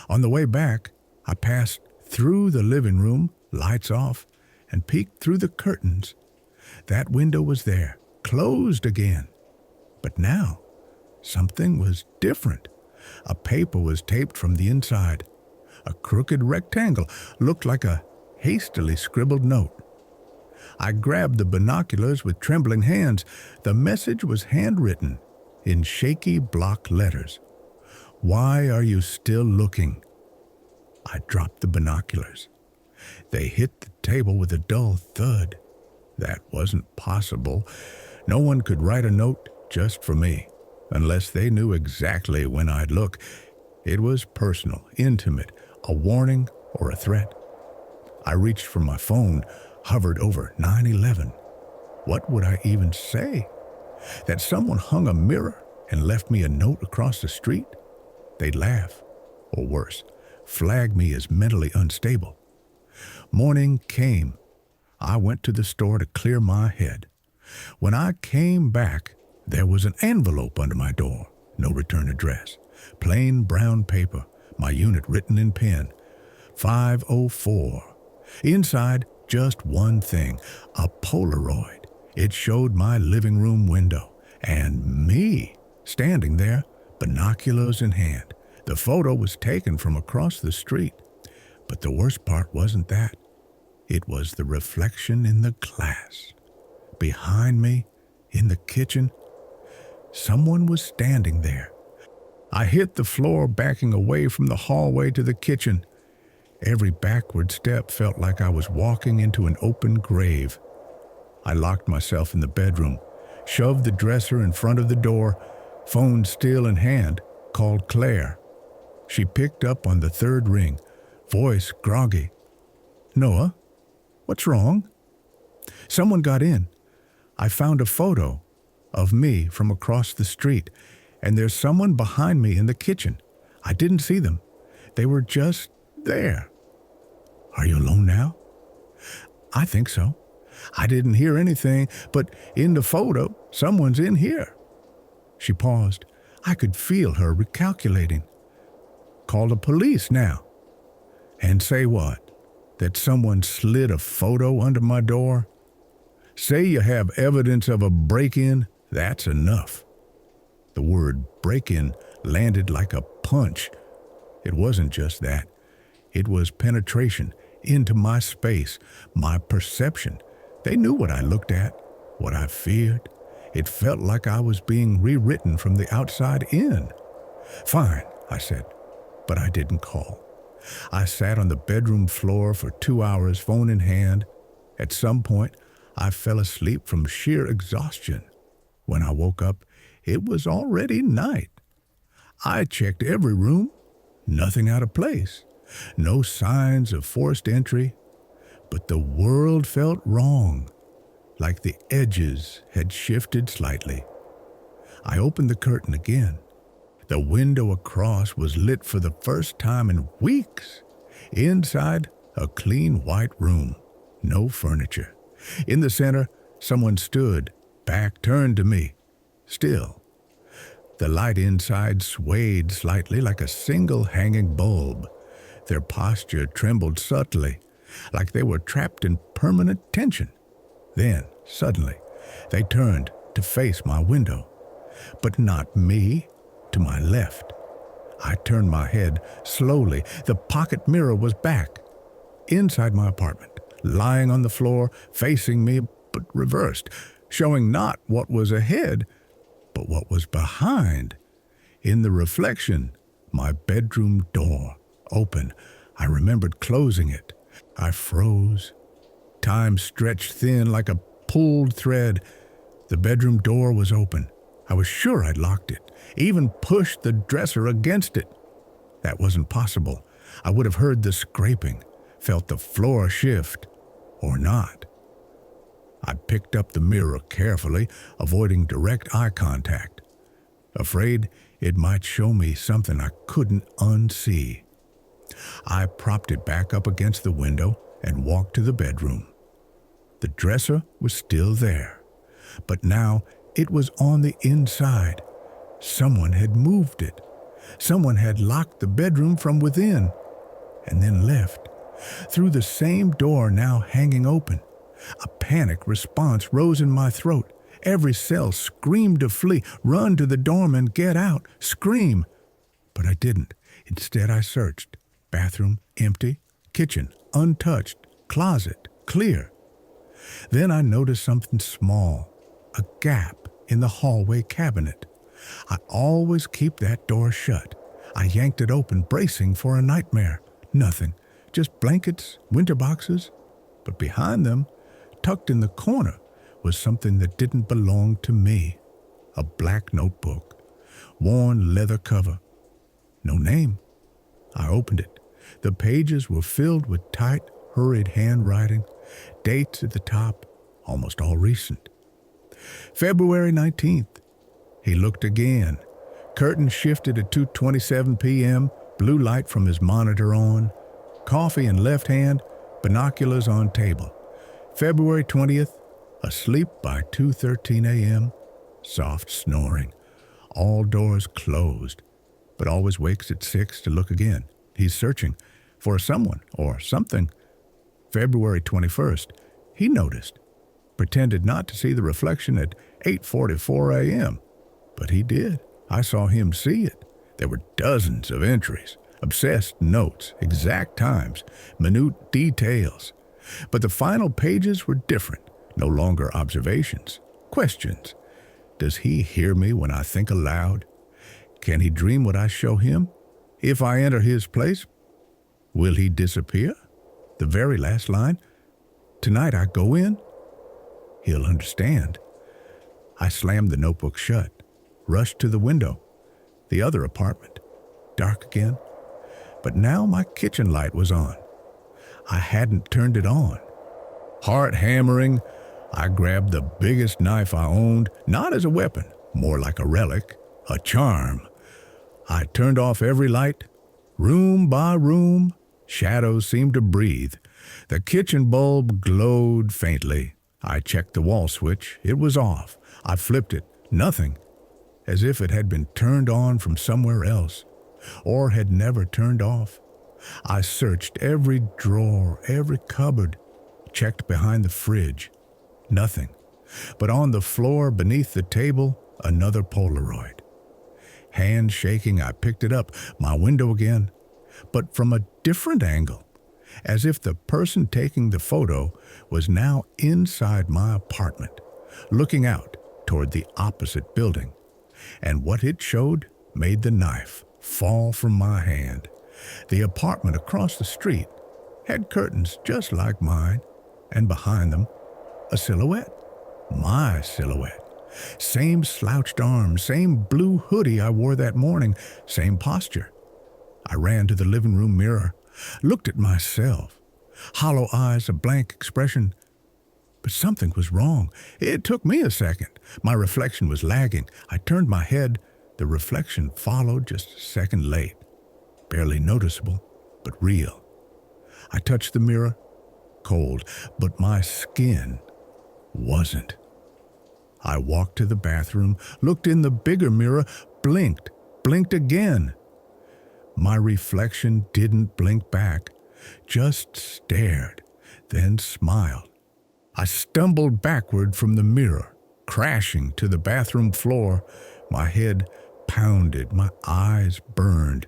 On the way back, I passed through the living room, lights off, and peeked through the curtains. That window was there, closed again. But now, something was different. A paper was taped from the inside. A crooked rectangle looked like a hastily scribbled note. I grabbed the binoculars with trembling hands. The message was handwritten in shaky block letters. "Why are you still looking?" I dropped the binoculars. They hit the table with a dull thud. That wasn't possible. No one could write a note just for me, unless they knew exactly when I'd look. It was personal, intimate, a warning or a threat. I reached for my phone, hovered over 911. What would I even say? That someone hung a mirror and left me a note across the street? They'd laugh, or worse, flag me as mentally unstable. Morning came. I went to the store to clear my head. When I came back, there was an envelope under my door. No return address. Plain brown paper, my unit written in pen. 504. Inside, just one thing, a Polaroid. It showed my living room window, and me, standing there, binoculars in hand. The photo was taken from across the street. But the worst part wasn't that. It was the reflection in the glass. Behind me, in the kitchen, someone was standing there. I hit the floor, backing away from the hallway to the kitchen. Every backward step felt like I was walking into an open grave. I locked myself in the bedroom, shoved the dresser in front of the door, phone still in hand, called Claire. She picked up on the third ring, voice groggy. "Noah, what's wrong?" Someone got in. I found a photo of me from across the street, and there's someone behind me in the kitchen. I didn't see them. They were just there. "Are you alone now?" "I think so. I didn't hear anything, but in the photo, someone's in here." She paused. I could feel her recalculating. "Call the police now." "And say what? That someone slid a photo under my door? Say you have evidence of a break-in, that's enough." The word break-in landed like a punch. It wasn't just that. It was penetration into my space, my perception. They knew what I looked at, what I feared. It felt like I was being rewritten from the outside in. "Fine," I said, but I didn't call. I sat on the bedroom floor for 2 hours, phone in hand. At some point, I fell asleep from sheer exhaustion. When I woke up, it was already night. I checked every room, nothing out of place, no signs of forced entry, but the world felt wrong, like the edges had shifted slightly. I opened the curtain again. The window across was lit for the first time in weeks. Inside, a clean white room, no furniture. In the center, someone stood, back turned to me, still. The light inside swayed slightly like a single hanging bulb. Their posture trembled subtly, like they were trapped in permanent tension. Then, suddenly, they turned to face my window. But not me. To my left, I turned my head slowly. The pocket mirror was back, inside my apartment, lying on the floor, facing me, but reversed, showing not what was ahead, but what was behind. In the reflection, my bedroom door, open. I remembered closing it. I froze. Time stretched thin like a pulled thread. The bedroom door was open. I was sure I'd locked it, even pushed the dresser against it. That wasn't possible. I would have heard the scraping, felt the floor shift, or not. I picked up the mirror carefully, avoiding direct eye contact, afraid it might show me something I couldn't unsee. I propped it back up against the window and walked to the bedroom. The dresser was still there, but now it was on the inside. Someone had moved it. Someone had locked the bedroom from within and then left. Through the same door now hanging open, a panic response rose in my throat. Every cell screamed to flee, run to the doorman, get out, scream. But I didn't. Instead, I searched. Bathroom, empty. Kitchen, untouched. Closet, clear. Then I noticed something small, a gap in the hallway cabinet. I always keep that door shut. I yanked it open, bracing for a nightmare. Nothing, just blankets, winter boxes. But behind them, tucked in the corner, was something that didn't belong to me. A black notebook, worn leather cover. No name. I opened it. The pages were filled with tight, hurried handwriting, dates at the top, almost all recent. February 19th. He looked again. Curtain shifted at 2:27 p.m., blue light from his monitor on. Coffee in left hand, binoculars on table. February 20th, asleep by 2:13 a.m., soft snoring. All doors closed, but always wakes at 6 to look again. He's searching for someone or something. February 21st, he noticed. Pretended not to see the reflection at 8:44 a.m., but he did. I saw him see it. There were dozens of entries, obsessed notes, exact times, minute details. But the final pages were different, no longer observations, questions. Does he hear me when I think aloud? Can he dream what I show him? If I enter his place, will he disappear? The very last line, tonight I go in. He'll understand. I slammed the notebook shut, rushed to the window. The other apartment, dark again. But now my kitchen light was on. I hadn't turned it on. Heart hammering, I grabbed the biggest knife I owned, not as a weapon, more like a relic, a charm. I turned off every light. Room by room, shadows seemed to breathe. The kitchen bulb glowed faintly. I checked the wall switch. It was off. I flipped it. Nothing. As if it had been turned on from somewhere else, or had never turned off. I searched every drawer, every cupboard, checked behind the fridge. Nothing. But on the floor beneath the table, another Polaroid. Hand shaking, I picked it up, my window again, but from a different angle, as if the person taking the photo was now inside my apartment, looking out toward the opposite building. And what it showed made the knife fall from my hand. The apartment across the street had curtains just like mine, and behind them, a silhouette. My silhouette. Same slouched arms, same blue hoodie I wore that morning, same posture. I ran to the living room mirror, looked at myself. Hollow eyes, a blank expression. But something was wrong. It took me a second. My reflection was lagging. I turned my head. The reflection followed just a second late. Barely noticeable, but real. I touched the mirror, cold, but my skin wasn't. I walked to the bathroom, looked in the bigger mirror, blinked again. My reflection didn't blink back, just stared, then smiled. I stumbled backward from the mirror, crashing to the bathroom floor. My head pounded, my eyes burned.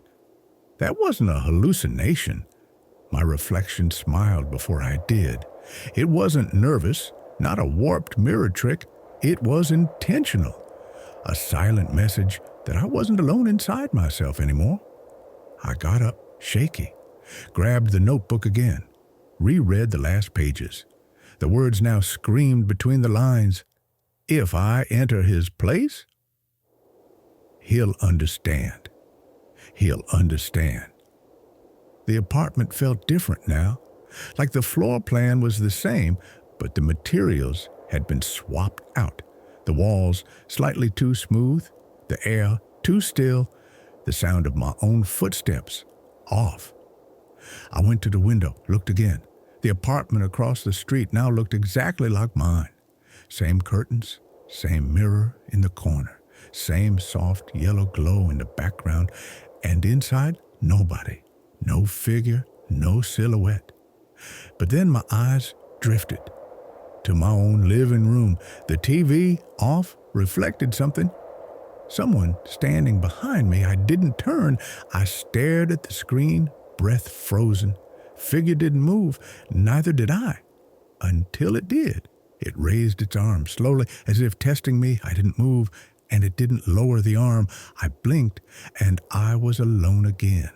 That wasn't a hallucination. My reflection smiled before I did. It wasn't nervous, not a warped mirror trick. It was intentional. A silent message that I wasn't alone inside myself anymore. I got up, shaky, grabbed the notebook again, reread the last pages. The words now screamed between the lines. If I enter his place, he'll understand. He'll understand. The apartment felt different now, like the floor plan was the same, but the materials had been swapped out. The walls slightly too smooth, the air too still, the sound of my own footsteps off. I went to the window, looked again. The apartment across the street now looked exactly like mine. Same curtains, same mirror in the corner, same soft yellow glow in the background, and inside, nobody. No figure, no silhouette. But then my eyes drifted to my own living room. The TV, off, reflected something. Someone standing behind me. I didn't turn. I stared at the screen, breath frozen. Figure didn't move, neither did I. Until it did. It raised its arm slowly, as if testing me. I didn't move, and it didn't lower the arm. I blinked, and I was alone again.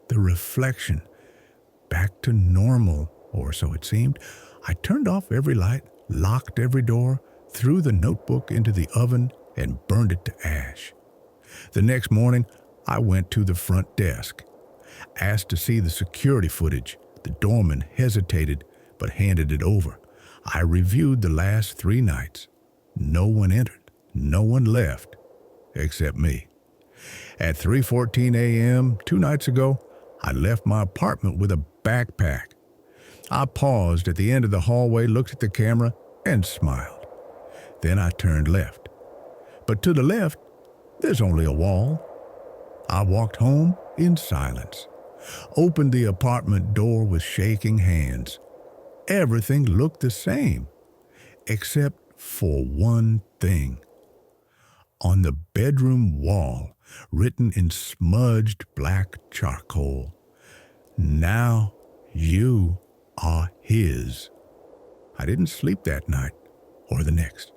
The reflection, back to normal, or so it seemed. I turned off every light, locked every door, threw the notebook into the oven, and burned it to ash. The next morning, I went to the front desk, asked to see the security footage. The doorman hesitated, but handed it over. I reviewed the last 3 nights. No one entered, no one left, except me. At 3:14 a.m. 2 nights ago, I left my apartment with a backpack. I paused at the end of the hallway, looked at the camera, and smiled. Then I turned left. But to the left, there's only a wall. I walked home in silence, opened the apartment door with shaking hands. Everything looked the same, except for one thing. On the bedroom wall, written in smudged black charcoal, "Now you are his." I didn't sleep that night or the next.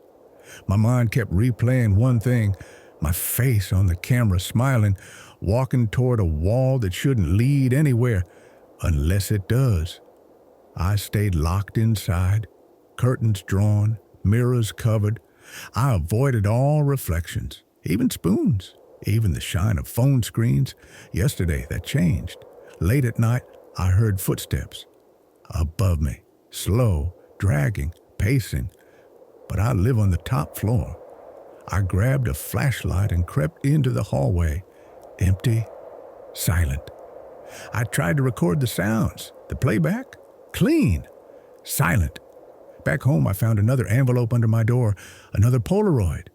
My mind kept replaying one thing, my face on the camera smiling, walking toward a wall that shouldn't lead anywhere unless it does. I stayed locked inside, curtains drawn, mirrors covered. I avoided all reflections, even spoons, even the shine of phone screens. Yesterday, that changed. Late at night, I heard footsteps above me, slow, dragging, pacing. But I live on the top floor. I grabbed a flashlight and crept into the hallway, empty, silent. I tried to record the sounds, the playback, clean, silent. Back home, I found another envelope under my door, another Polaroid.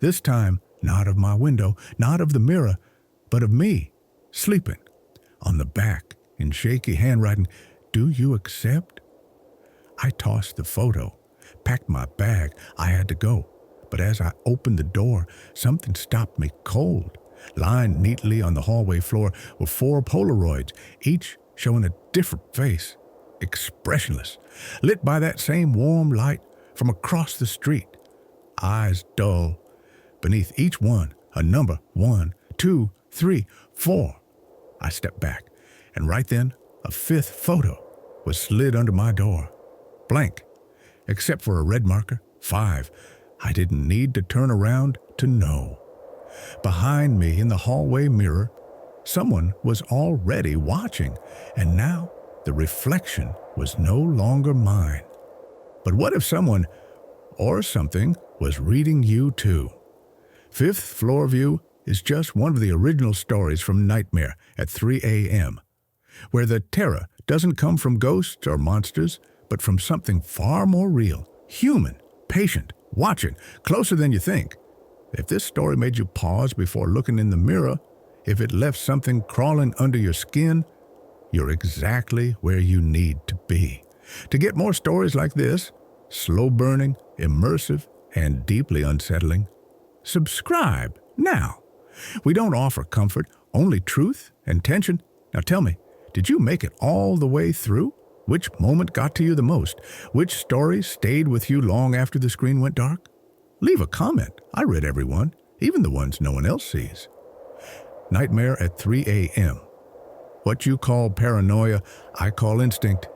This time, not of my window, not of the mirror, but of me, sleeping. On the back, in shaky handwriting, "Do you accept?" I tossed the photo, packed my bag. I had to go. But as I opened the door, something stopped me cold. Lined neatly on the hallway floor were 4 Polaroids, each showing a different face, expressionless, lit by that same warm light from across the street. Eyes dull. Beneath each one, a number, 1, 2, 3, 4. I stepped back, and right then, a 5th photo was slid under my door. Blank, except for a red marker, 5. I didn't need to turn around to know. Behind me in the hallway mirror, someone was already watching, and now the reflection was no longer mine. But what if someone or something was reading you too? 5th Floor View is just one of the original stories from Nightmare at 3 a.m., where the terror doesn't come from ghosts or monsters, but from something far more real, human, patient, watching, closer than you think. If this story made you pause before looking in the mirror, if it left something crawling under your skin, you're exactly where you need to be. To get more stories like this, slow burning, immersive, and deeply unsettling, subscribe now. We don't offer comfort, only truth and tension. Now tell me, did you make it all the way through? Which moment got to you the most? Which story stayed with you long after the screen went dark? Leave a comment. I read every one, even the ones no one else sees. Nightmare at 3 a.m. What you call paranoia, I call instinct.